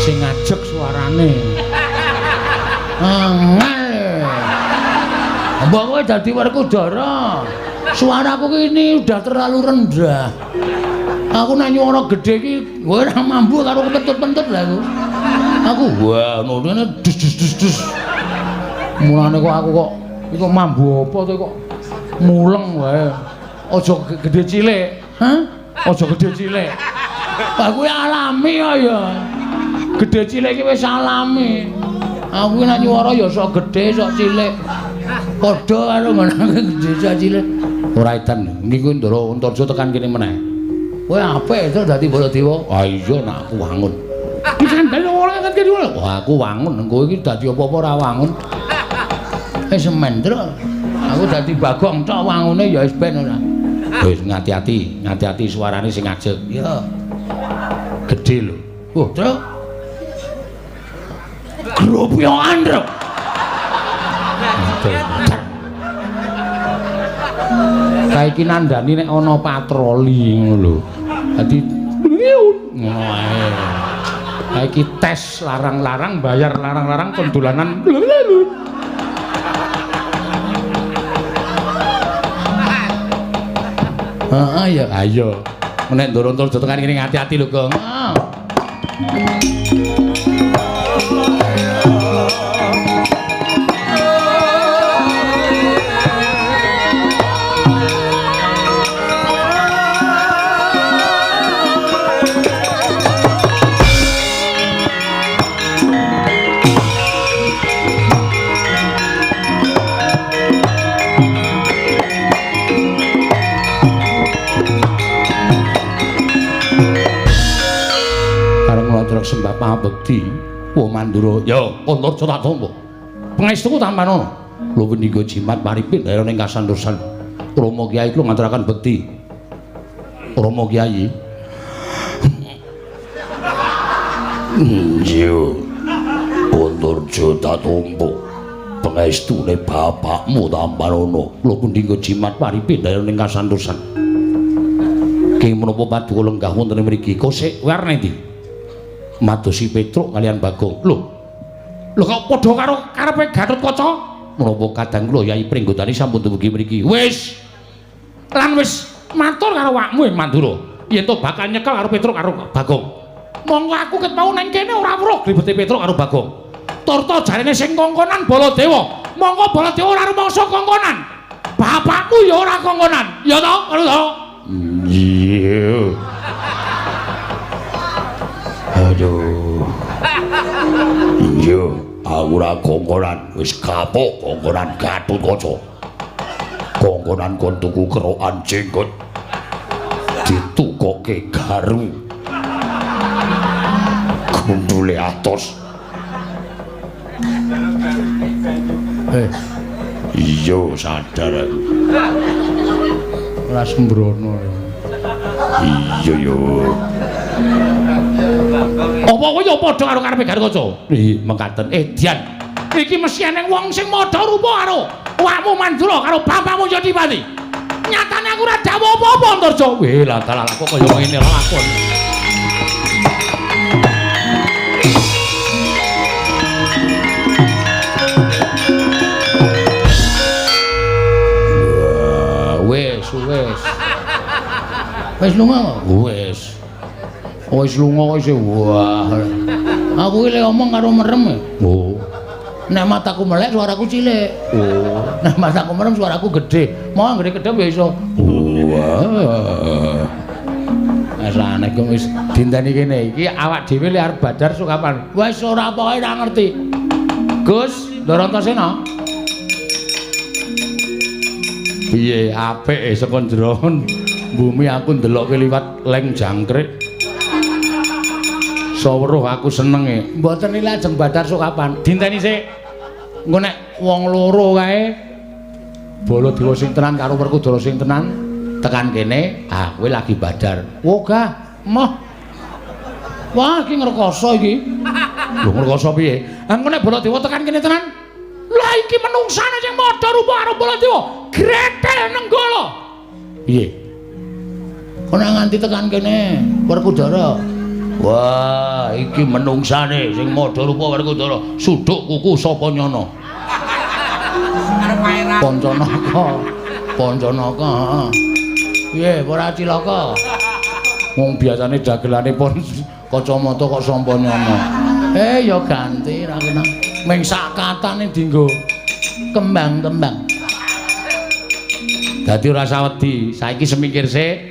Sing ngajek suarane. Angel. Mbok kowe dadi Werkudara. Suaraku ini udah terlalu rendah. Aku nang nyuara gedhe iki kowe ora mampu karo kentut-kentut lha aku. Aku wah ngono dus. Mulane kok aku kok iku mambu apa to kok muleng wae. Aja gedhe cilik, hah? Aja gedhe cilik. Aku alami ya. Gedhe cilik iki wis alami. Aku nek nyuara ya sok gedhe sok cilik. Padha karo ngono gedhe sok cilik. Ora edan niku Ndara Antarja tekan kene meneh. Kowe apik to dadi Baladewa? Ah iya nek aku wangun. Kandhane ora kan kene. Wah aku wangun, kowe iki dadi apa-apa ora wangun. Semendra. Aku dadi Bagong tok wangune ya wis ben ora. Wis ngati-ati suarane sing ajeg. Ya. Gedhe lho. Oh, Truk. Grup yo andrep. Saiki nandani nek ana patroli ngono lho. Dadi ngono ae. Saiki tes larang-larang, bayar larang-larang pendolanan. Heeh ya, ayo. Nek Ndara Antarja tekan kene ngati-ati lho, Gong. sembah pangabekti wa mandura ya antarja tak tampa pangestuku tampanono lho pendika jimat paripin daerah ning kasantosan Rama Kyai kula ngaturaken bekti Rama Kyai yo antarja tak tampa pangestune bapakmu tampanono lho pendika jimat paripin daerah ning kasantosan king menapa paduka lenggah wonten mriki kosek warna ndi madosi Petruk kalian Bagong. Lho kok padha karo karepe Gatotkaca? Menapa kadang kula Yai Pringgotani sampun dumugi mriki. Wis. Lan wis matur karo awakmu Mandura. Yen to bakal nyekel karo Petruk karo Bagong. Monggo aku ket mau nang kene ora weruh ribete Petruk karo Bagong. Turta jarene sing kongkonan Baladewa. Monggo Baladewa ora rumangsa kongkonan. Bapakmu ya ora kongkonan. Ya to? Ngono to? Iya. Aduh. Iya, aku ora kongkonan, wis kapok kongkonan Gatotkaca. Kongkonan kon tuku kerokan jenggot. Ditukoke garu. Gundule atos. Iya, sadar aku. Ora sembrono. Iya yo. Apa kowe yo padha karo karepe Gatotkaca? Nggih, mengkaten. Dian. Iki mesti eneng wong sing padha rupa karo awakmu Mandura karo bapakmu Yadipati. Nyatane aku ora dawuh apa-apa Antarja. Weh, lah dalah kok kaya ngene lakon. Wes. Wes lunga, wes. Wes lunga wis wah. Aku iki lek omong karo merem. Oh. Nek mataku melek suaraku cilik. Oh. Nek mataku merem suaraku gede. Mau gede kedep ya iso. Wah. Asane ku wis dinteni kene iki awak dhewe lek arep badar sok kapan? Wis ora pokoke ora ngerti. Gus, Darantasena. Piye apik saka njero bumi aku ndelokke liwat leng jangkrik. Saweruh aku senenge. Mboten iki lajeng badar sok kapan? Dinteni sik. Engko nek wong loro kae Baladewa sing tenan karo Werkudara sing tenan tekan kene, kowe lagi badar. Wogah, moh. Wah, iki ngrekoso iki. Lho ngrekoso piye? Engko nek Baladewa tekan kene tenan, lah iki menungsane sing padha rupa karo Baladewa. Gretel nenggala. Piye? Kok nganti tekan kene Werkudara. Wah, iki menungsane sing madha rupa Werkudara. Suduk kuku sapa nyono? Pancanaka. Piye, ora cilaka? Wong biasane dagelane pon kacamata kok sampa nyono. Ya ganti ra kena. Ming sak katane dienggo kembang-kembang. Dadi ora usah wedi, saiki semingkir sik.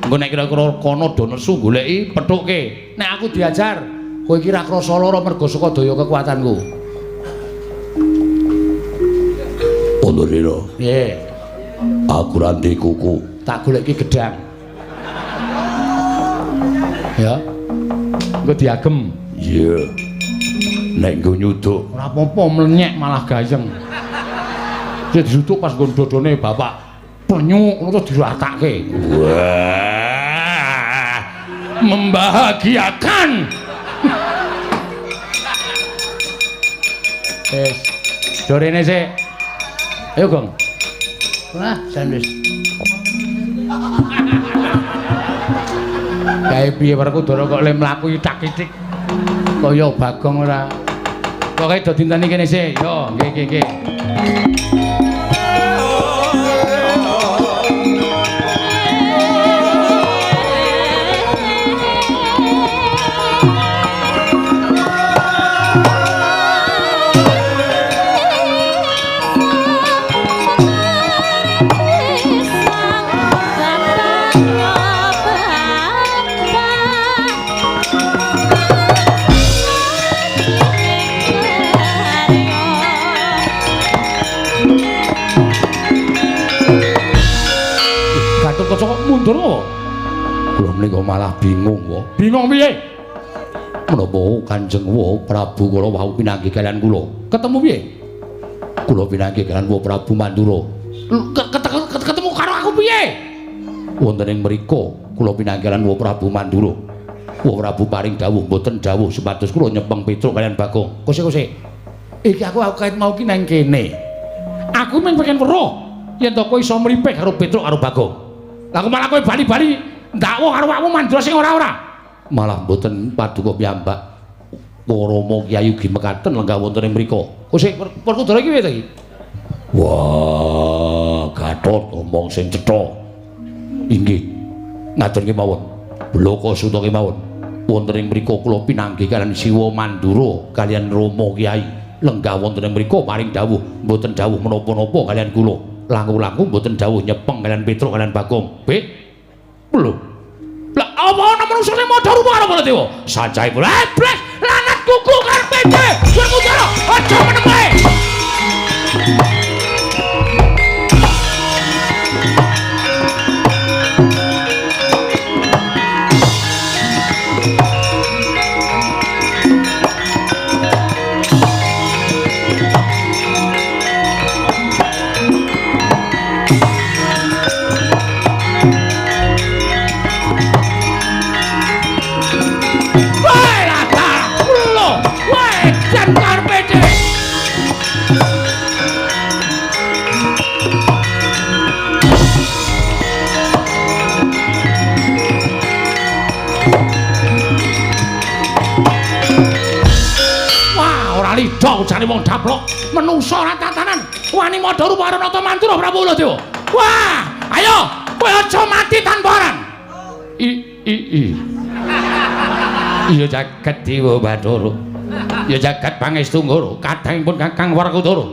Engko nek kira-kira kono do nesu goleki pethuke. Nek aku diajar, kowe iki ra krasa lara mergo saka daya kekuatanku. Ondorira. Piye? Aku ra ndek kuku. Tak goleki gedang. Ya. Engko diagem. Iya. Nek nggo nyuduk ora apa-apa mlenyek malah gayeng. Sing disutuk pas nggon dodone bapak penyuk ngono terus diratake. Wah. Membahagiakan. Dorene sik. Ayo, Gong. Wah, sandwich. Kae piye Werkudara kok le mlaku itak-itik. Kaya Bagong ora. Pokoke do dinteni kene sik. Yo, nggih. Werkudara apa? Kula menika malah bingung wae. Bingung piye? Menapa Kanjeng Prabu kula wau pinanggih kalian kula? Ketemu piye? Kula pinanggih kalian Prabu Mandura. Ketemu karo aku piye? Wonten ing mriku kula pinanggih kalian Prabu Mandura. Prabu paring dawuh mboten dawuh supados kula nyepeng Petruk kalian Bagong. Kose. Iki aku kait mau ki nang kene. Aku men pengen weruh yen to kowe iso mripih karo Petruk karo Bagong. Lah kok malah kowe bali-bali ndakwa karo awakmu Mandura sing ora-ora. Malah mboten paduka piyambak. Rama Kyai ugi mekaten lenggah wonten ing mriku. Kose Werkudara iki piye to iki? Wah, Gatot omong sing cetha. Inggih. Ngatur kemawon. Bloko Suta kemawon. Wonten ing mriku kula pinanggih kalian Siwa Mandura kalian Rama Kyai. Lenggah wonten ing mriku paring dawuh mboten dawuh menapa-napa kalian kula. Langkung-langkung mboten dawuh nyepeng kalian Petruk kalian Bagong. Pik. Lho. Lah apa ana manungsa sing padha rupa karo Baladewa? Sanjahe kula blek lanat kuku karpete. Werkudara aja meneng wae. Lidah ujane wong daplok menungsa ora tatanan wani madha rupa karo Nata Mantura Prabu Baladewa. Wah, ayo kowe aja mati tanpa aran. Iya jagat Dewa Bathara. Ya jagat Pangestu Nggara kadangipun Kakang Werkudara.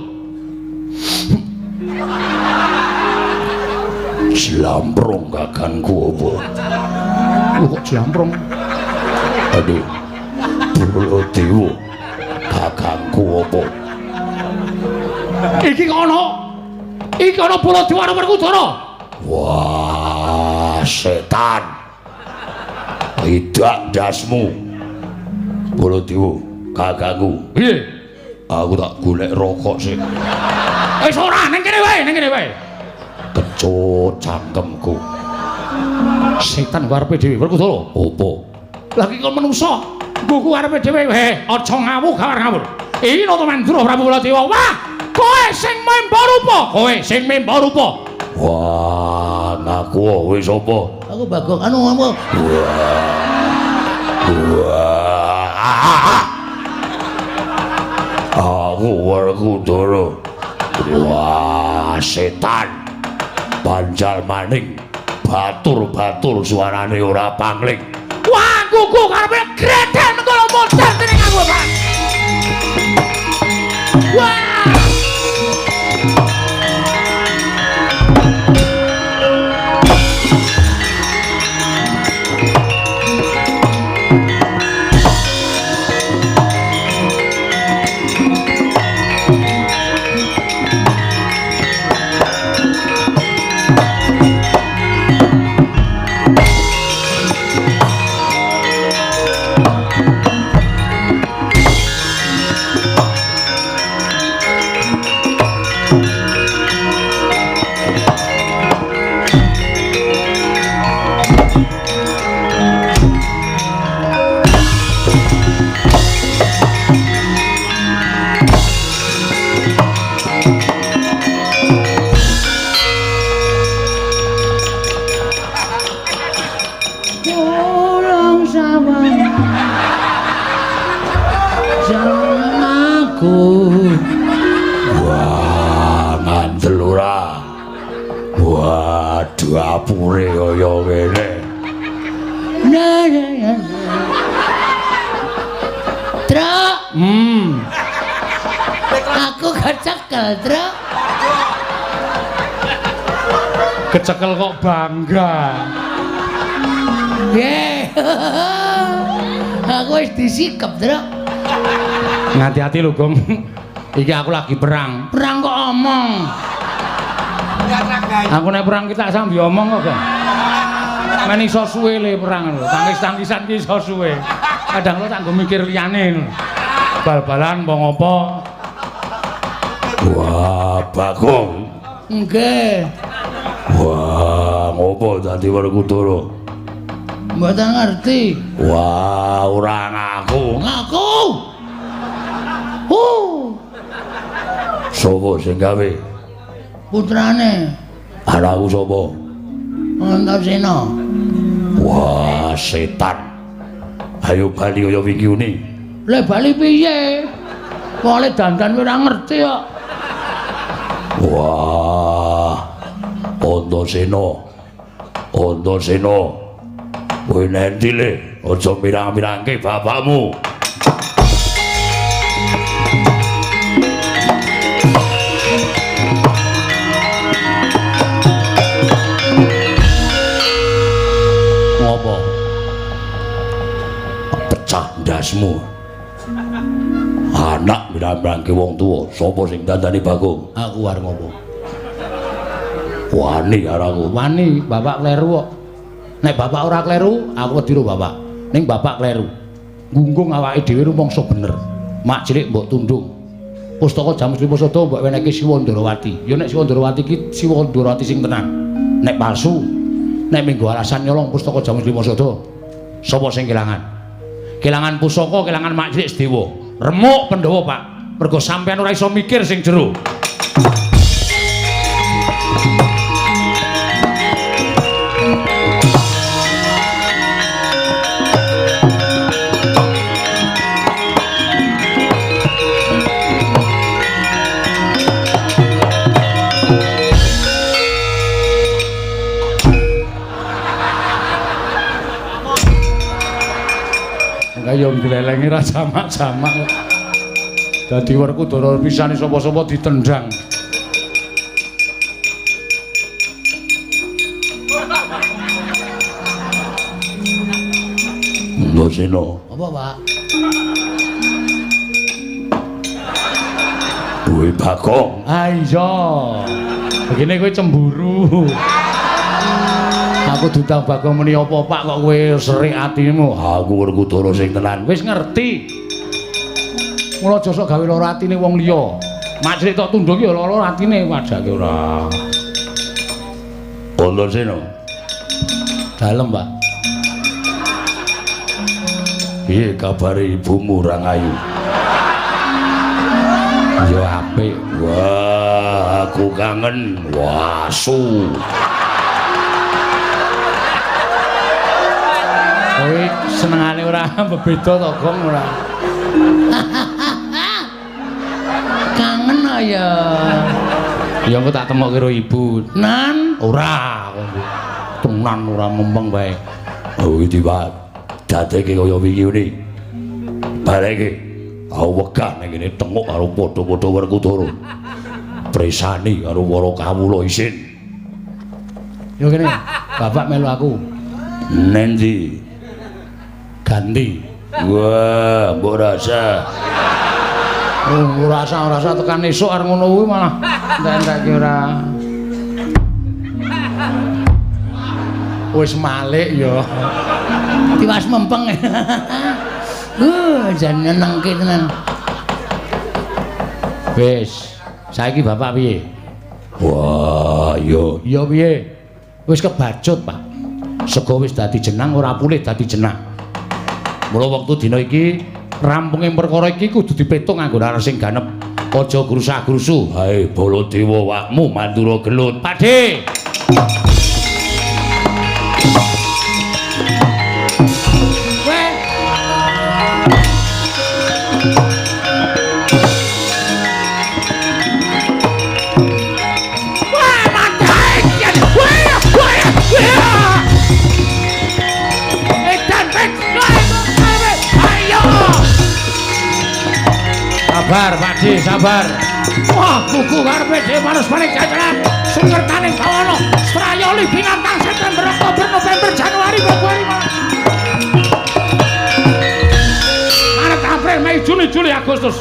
Slamprong kakangku apa? Kok slamprong? Aduh. Baladewa. Kakangku apa? Iki kono. Iki kono Baladewa karo Werkudara. Wah, setan. Tidak dasmu. Baladewa, kakangku. Piye? Aku tak golek rokok sik. Wis ora, ning kene wae, Kecut cangkemku. Setan karepe dhewe Werkudara. Apa? Lagi kon menungsa. Buku arepe dhewe aja ngawuh ngawur. Iki Nata Mantura Prabu Baladewa. Wah, kowe sing memba rupa. Wah, ngaku wis apa? Aku Bagong anu ngomong. Wah. Aku Werkudara. Wah, setan. Banjal maning. Batur-batur suarane ora pangling. Wah, kuku karepe greten karo modar dening aku, Pak. Wah! Wah, ngandel ora. Waduh, apure kaya ngene. Truk. Aku kecekel, Truk. Kecekel kok bangga. Nggih. Aku wis disikep, Truk. Ngati-hati lho, Gong. Iki aku lagi perang. Perang kok omong. Aku nek perang kita sambil omong kok, Gong. Men iso suwe le perang lho. Tangkis-tangkisan ki iso suwe. Kadang lo tak nggo mikir liyane lho. Bal-balan apa ngopo?
Wah, Bagong.
Nggih.
Wah, ngopo dadi Werkudara?
Mboten ngerti.
Wah, ora ngaku.
Ngaku.
Sopo sing gawe?
Putrane.
Anakku sapa?
Antasena.
Wah, setan. Ayo bali kaya wingi uni.
Lah bali piye? Wong le dandan ora ngerti kok.
Wah. Antasena. Antasena. Kowe nendi le? Aja mirang-mirangke bapakmu.
Ngopo?
Pecah ndasmu. Anak mirang-mirangke wong tuwa, sapa sing dandani Bagong?
Aku arep ngopo?
Wani karo
Wani, bapak kleru kok. Nek bapak ora kleru, aku wedi karo bapak. Ning bapak kleru. Gunggung awake dhewe rumangsa bener. Mak cilik mbok tundung. Pustaka Jamus Liposada mbok wenehke Siwa Ndarawati. Ya nek Siwa Ndarawati iki Siwa Ndarawati sing tenan. Nek palsu, nek minggu alasan nyolong pustaka Jamus Liposada, sapa sing kelangan? Kelangan pusaka, kelangan mak cilik Sedewa. Remuk Pandhawa, Pak. Mergo sampean ora iso mikir sing jero. Kaya nglelengi ra jamak-jamak. Dadi Werkudara pisane sapa-sapa ditendang.
Antasena.
Apa, Pak?
Duwe Bagong.
Ah iya. Begini kowe cemburu. Aku dudang Bagong muni apa Pak kok kowe serik atimu.
Aku Werkudara sing tenan.
Wis ngerti. Mula aja sok gawe lara atine wong liya. Mak cilik tok tunduk ya lara atine wajake ora.
Antasena.
Dalem, Pak.
Piye kabare ibumu Rangayu?
Ya apik.
Wah, aku kangen. Wasu.
Kowe senengane ora bebeda to, Gong ora. Kangen ya. Ya engko tak temokke karo ibu. Nan, ora. Tenan ora mempeng bae.
Oh, iki Pak. Dadeke kaya wingi uni. Bareke aku wegah ning kene tenguk karo padha-padha Werkudara. Presani karo para kawula isin.
Yo kene, bapak melu aku.
Nendi?
Ganti.
Wah, mbok rasa.
Oh, ora rasa tekan esuk arep ngono kuwi malah entek ki ora. Wis malik ya. Tiwas mempeng. Jan nyenengke tenan. Wis, saiki bapak piye?
Wah, yo.
Ya piye? Wis kebacut, Pak. Sego wis dadi jenang ora pulih dadi jenang. Mula wektu dina iki rampunge perkara iki kudu dipetung nganggo nalar sing ganep. Aja grusah-grusu.
Hae Baladewa wakmu Mandura gelut.
Pakde. Sabar, Pakde, sabar. Wah, kuku karepe dhewe manus paling jajaran. Sungertaning bawana, Strayoli binatang September, Oktober, November, Januari, Februari, Maret. Maret, April, Mei, Juni, Juli, Agustus.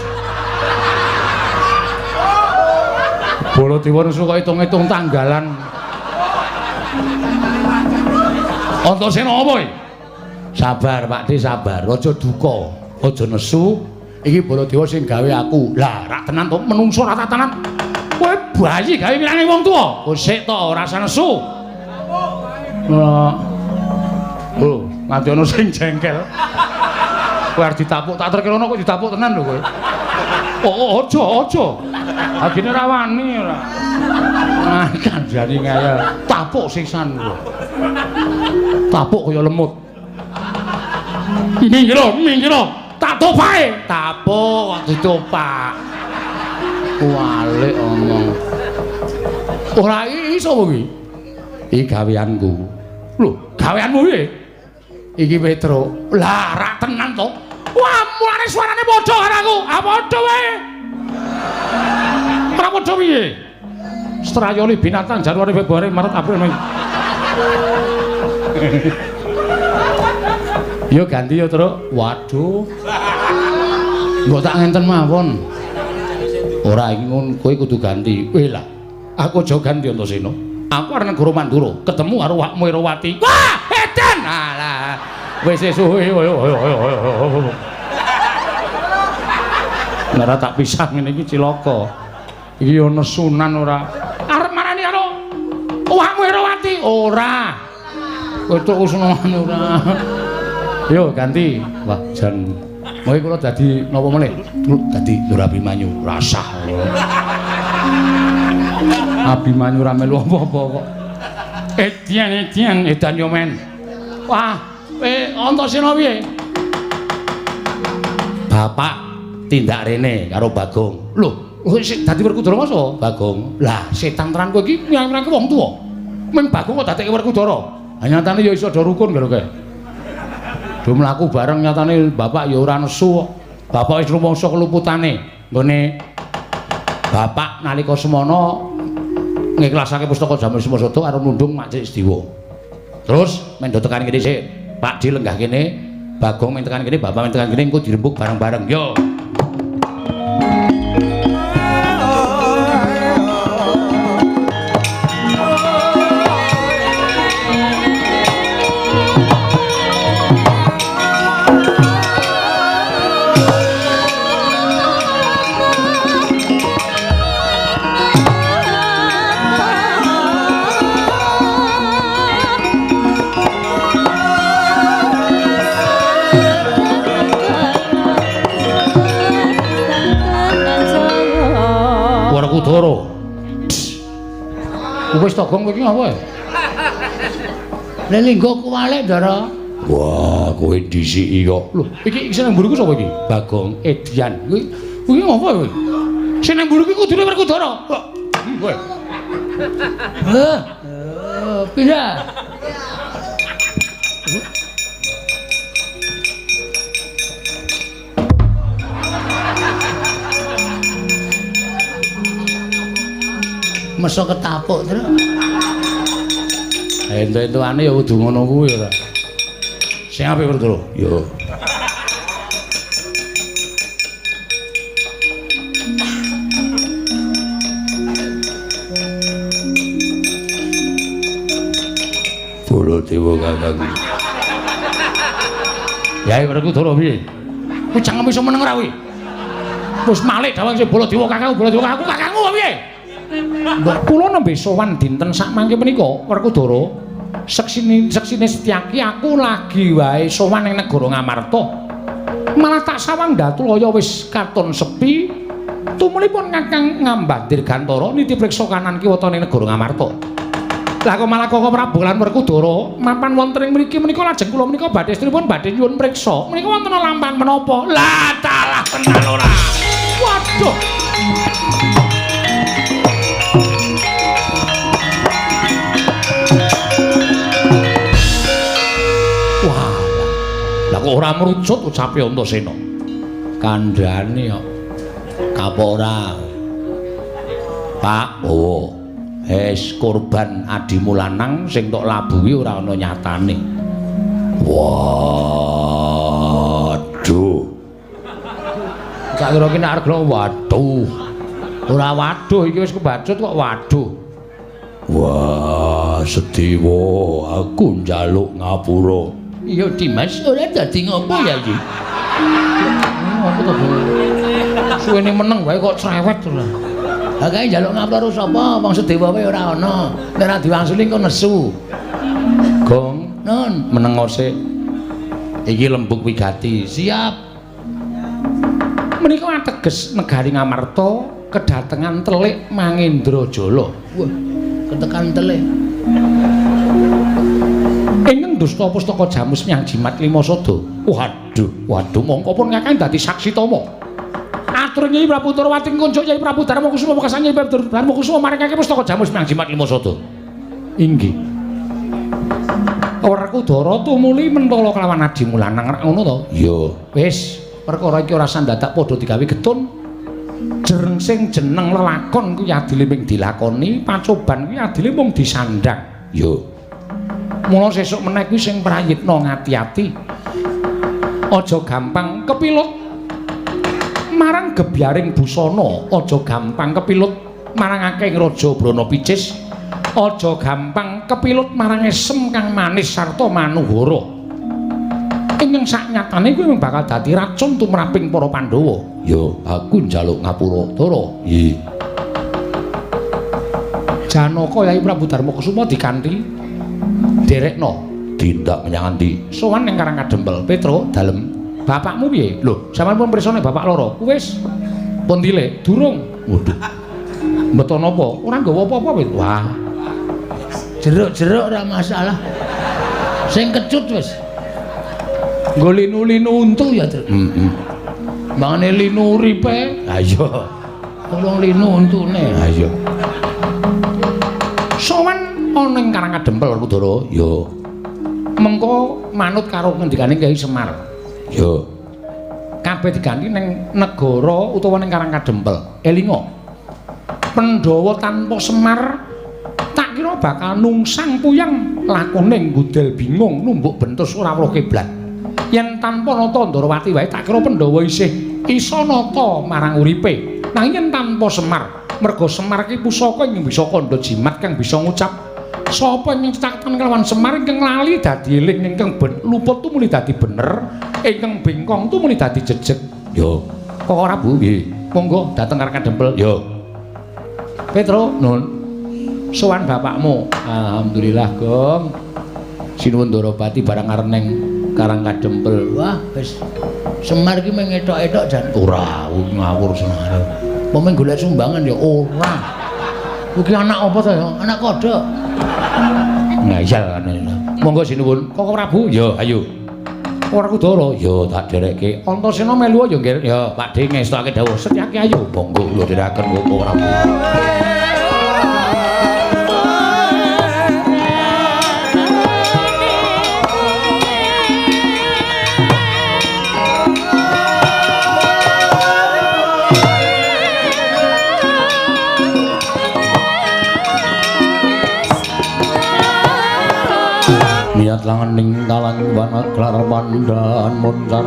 Baladewa suka hitung-hitung tanggalan. Antasena apa iki? Sabar, Pakde, sabar. Aja duka, aja nesu. Iki Baladewa sing gawe aku. Lah, rak tenan to menungso ra tenan. Kowe bayi gawe milane wong tuwa. Kowe sik to, ora usah nesu. Oh, nganti ana sing jengkel. Kowe arep ditapuk, tak terkirono kok ditapuk tenan lho kowe. Oh, aja. Agine ra wani ora. Ah, kanjani ngayal. Tapuk sisan lho. Tapuk kaya lemut. Minggir. Tak topae. Tapuk kok ditopak. Walik omong. Ora iso kuwi. Iki gaweanku. Lho, gaweanmu piye? Iki Petro. Lah, ra tenan to. Wah, mulane suarane padha karo aku. Ah padha wae. Ora padha piye? Strayone binatang Januari Februari Maret April Mei. Yo ganti yo, Truk. Waduh. Mbok tak ngenten mawon. Ora iki ngono, kowe kudu ganti. Weh lah. Aku aja ganti Antasena. Aku arep negara Mandura, ketemu karo wakmu Erawati. Wah, edan. Alah. Wis suwe. Nek tak pisah ngene iki cilaka. Iki ana sunan ora. Arep marani karo wakmu Erawati. Ora. Kowe tok sunan ora. Yo ganti. Wah, jan kowe kula dadi napa meneh? Dadi Nur Abimanyu rasah. Abimanyu ra melu apa-apa kok. Etian edan yo men. Wah, Antasena piye? Bapak tindak rene karo Bagong. Lho, sik dadi Werkudara masa Bagong? Lah, setan tenan kowe iki nyang-nyang wong tuwa. Ming Bagong kok dadekke Werkudara. Ha nyatane ya iso do rukun karo kowe. Do mlaku bareng nyatane bapak ya ora nesu kok. Bapak wis rumangsa keluputane nggone bapak nalika semana ngiklasake pustaka Jamur Sumasada karo nundung Makcik Sediwa. Terus men do tekan kene sik. Pak Di lenggah kene, Bagong men tekan kene, bapak men tekan kene engko dirembuk bareng-bareng. Yo. Werkudara. Wis to Gong iki ngapa? Lelinggo kuwalek, Ndara.
Wah, kowe disiki kok.
Lho, iki sing nang mburiku sapa iki? Bagong Edian. Kuwi ngapa kowe? Sing nang mburiku kudune Werkudara. Kowe. Pindah. Mesok ketapuk terus. Ento-entoane ya kudu ngono kuwi ora. Sing apik Werkudara? Yo. Baladewa kakangku. Ya Werkudara piye? Kowe jangan iso meneng ora kuwi. Wis malik dawang sing Baladewa kakangku kakangku piye? Mbok kula nembe sowan dinten sak mangke menika Werkudara. Seksine Setyaki aku lagi wae sowan ning negara Ngamarta. Malah tak sawang Datulaya wis katon sepi. Tumulipun Kakang Ngambandir Gantara niti priksa kanan kiwa ning negara Ngamarta. Lah kok malah Koko Prabu lan Werkudara mapan wonten ing mriki menika lajeng kula menika badhe stripun badhe nyuwun priksa. Menika wonten lampahan menapa? Lah dalah tenan ora. Waduh. Kok ora merucut ucape Antasena. Kandhane kok kapok ora. Pak, oh. Korban adimu lanang sing tok labuhi ora ana nyatane. Waduh. Sak kira ki nek arep waduh. Ora waduh iki wis kebacut kok waduh. Wah,
Sedewa, aku njaluk ngapura.
Iya Dimas, ora dadi ngopo ya iki? Apa to, Bu? Suwene meneng wae kok cerewet ora. Lah kae njaluk ngapura sapa? Wong Sedewa wae ora ana. Nek ora diwangsuli kok nesu. Gong, nun, meneng sik. Iki lembuk wigati. Siap. Menika ateges negari Ngamarta kedatengan telik Mangendrajala. Wah, ketekan telik. Ingkang dusta pustaka Jamus Myang Jimat Lima Sada. Waduh, mongko pun kakang dadi saksi tama. Atur Nyai Prabu Turawati kunjuk Nyai Prabu Darmakusuma wekasan Nyai Prabu Darmakusuma maringake pustaka Jamus Myang Jimat Lima Sada. Inggih. Werkudara tumuli mentala kelawan Adi Mulanang ngono to?
Ya,
Wis, perkara iki ora sandadak padha digawe getun. Jereng sing jeneng lelakon kuwi adile mung dilakoni, pacoban kuwi adile mung disandang.
ya.
Mula sesuk meneh kuwi sing prayitna ngati-ati. Aja gampang kepilut marang gebyaring busana, aja gampang kepilut marang akeh raja Brana Picis, aja gampang kepilut marang esem kang manis sarta manuhara. Ingkang saknyatane kuwi bakal dadi racun tumraping para Pandhawa.
Ya, aku njaluk ngapura, Dara. Nggih.
Janaka Yai Prabu Darmakusuma dikanthi derekna
Tindak menyang ndi?
sowan ning Karang Kadempel. Petro, dalem. Bapakmu piye? Lho, sampeyan pun prisane bapak loro. Wis. Pun dilek? Durung.
Waduh.
Mbeton apa? Ora nggawa apa-apa wis. Wah. Jeruk-jeruk ora masalah. Sing kecut wis. Nggo linu-linu untu ya, Tru. Mangane linu uripe.
Ha iya.
Tolong linu untune.
Ha iya.
Sowan ana ing Karang Kadempel, Udara.
Ya,
Mengko manut karo ngendikane Kyai Semar.
ya.
Kabeh diganti ning negara utawa ning Karang Kadempel. Elinga. Pandhawa tanpa Semar tak kira bakal nungsang puyang lakone nggudel bingung numbuk bentus ora weruh kiblat. Yen tanpa nata Ndarawati wae tak kira Pandhawa isih isa nata marang uripe. Nanging yen tanpa Semar, merga Semar ki pusaka ing bisa kandha jimat kang bisa ngucap sapa ing cetakan kelawan Semar ingkang lali dadi eling ingkang luput tu muli dadi bener, ingkang bengkong tu muli dadi jejeg.
Ya,
Kok ora Bu?
nggih.
Monggo dateng Karang Kadempel.
Ya.
Petro, nun. Sowan bapakmu. Alhamdulillah, Gong. Sinuwun Ndarawati barang arep ning Karang Kadempel. Wah, wis Semar ki mung etok-etok jan ora ngawur Semar. Pomeng golek sumbangan ya ora. Iki anak apa to ya? Anak kodhok. Ngayal kan. Monggo sinuwun. Kok Prabu?
Ya, ayo.
Ora Kudara.
Ya, tak derekke.
Antasena melu ya nggih. Ya, Pakde ngestake dawuh. Setyake ayo.
Monggo kula dherekaken kok ora.
Niat langening talang wana klar pandaan moncar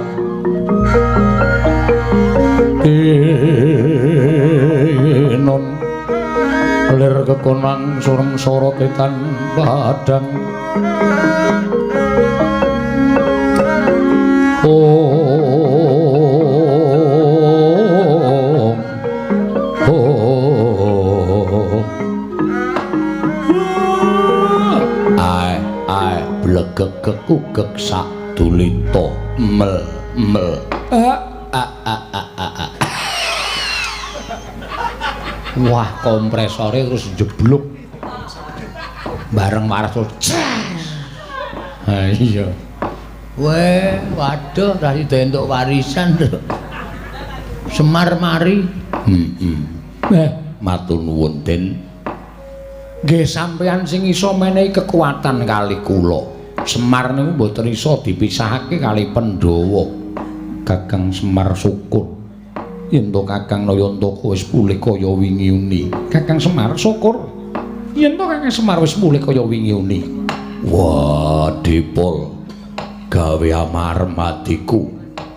non lir kekonang sureng sorotetan padang kekugek sak dulita mel wah kompresore terus jeblok bareng waras ha iya weh waduh ra sida entuk warisan Semar mari
matur nuwun Den.
nggih sampeyan sing iso menehi kekuatan kali kula. Semar niku mboten iso dipisahake kali Pandhawa. Kakang Semar syukur yen to Kakang Nayantaka wis pulih kaya wingi uni. Kakang Semar syukur yen to Kakang Semar wis pulih kaya wingi uni.
Wah, Dipol. Gawe amarem atiku,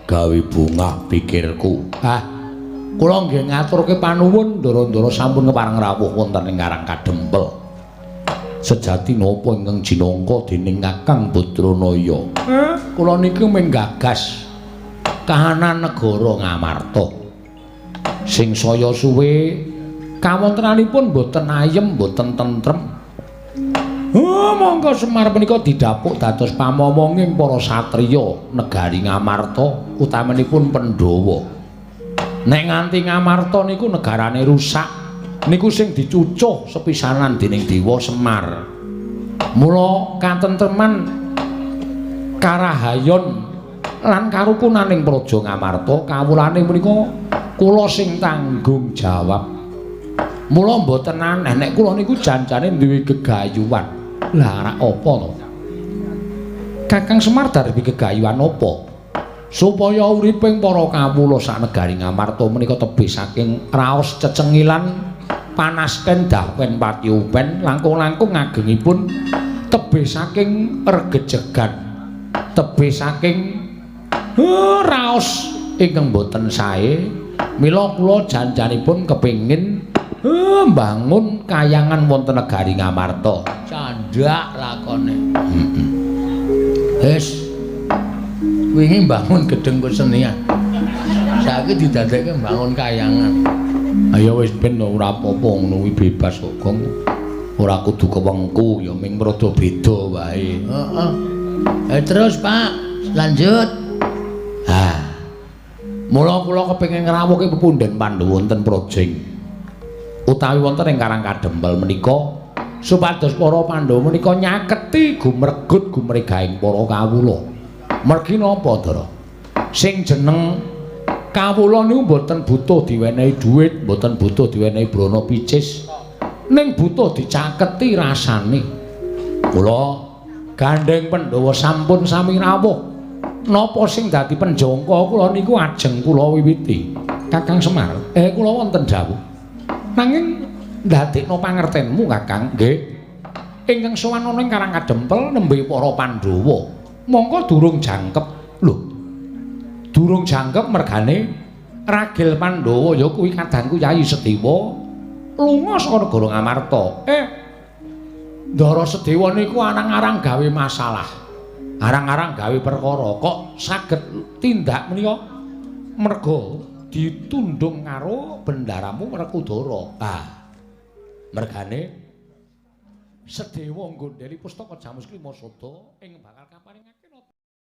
gawe bungah pikirku.
Kula nggih ngaturke panuwun Ndara-ndara sampun kepareng rawuh wonten ing Karang Kadempel. Sejati napa ingkang jinangka dening Kakang Badranaya? Kula niki mung gagas kahanan negara Ngamarta. Sing saya suwe kawontenanipun boten ayem, boten tentrem. Monggo Semar menika didhapuk dados pamomonging para satriya negari Ngamarta utamanipun Pandhawa. Nek nganti Ngamarta niku negarane rusak, niku sing dicucuh sepisanan dening Dewa Semar. Mula katentreman karahayon lan karukunaning praja Ngamarta kawulane menika kula sing tanggung jawab. Mula mboten aneh nek kula niku janjane duwe gegayuhan. Lah rak apa to? Kakang Semar darbi gegayuhan apa? Supaya uriping para kawula sak negari Ngamarta menika tebih saking raos cecengilan panas kendah pen patiupen langkung-langkung ngagengipun tebih saking regejegan tebih saking raos ingkang boten sae mila kula janjanipun kepingin mbangun kayangan wonten negari Ngamarta. Candhak lakone. Wis wingi mbangun gedeng kesenian. Saiki didadekke mbangun kayangan. Ayo wis ben ora apa-apa ngono kuwi bebas kok, Gong. Ora kudu kewengku ya ming rada beda wae. Heeh. Terus, Pak, lanjut. Mula kula kepengin ngrawuhke pepundhen Pandhawa wonten Projing. Utawi wonten ing Karang Kadempel menika supados para Pandhawa menika nyaketi gumregut gumregaing para kawula. Mergi napa, Dara? Sing jeneng kawula niku mboten butuh diwenehi dhuwit, mboten butuh diwenehi brana picis, ning butuh dicaketi rasane. Kula gandeng Pandhawa sampun sami rawuh. Napa sing dadi penjangka kula niku ajeng kula wiwiti. Kakang Semar, kula wonten dawuh. Nanging ndadekno pangertenmu, Kakang, nggih. Ingkang sowan ana ing Karang Kadempel nembe para Pandhawa. Mongko durung jangkep. Lho. Durung jangkep mergane ragil Pandhawa ya kuwi kadangku Yayi Sedewa lunga saka negara Ngamarta. Ndara Sedewa niku arang-arang gawe masalah. Arang-arang gawe perkara kok saged tindak menika merga ditundung karo bendaramu Werkudara. Mergane Sedewa nggondheli pustaka Jamus Klimasada ing bakal kaparingaken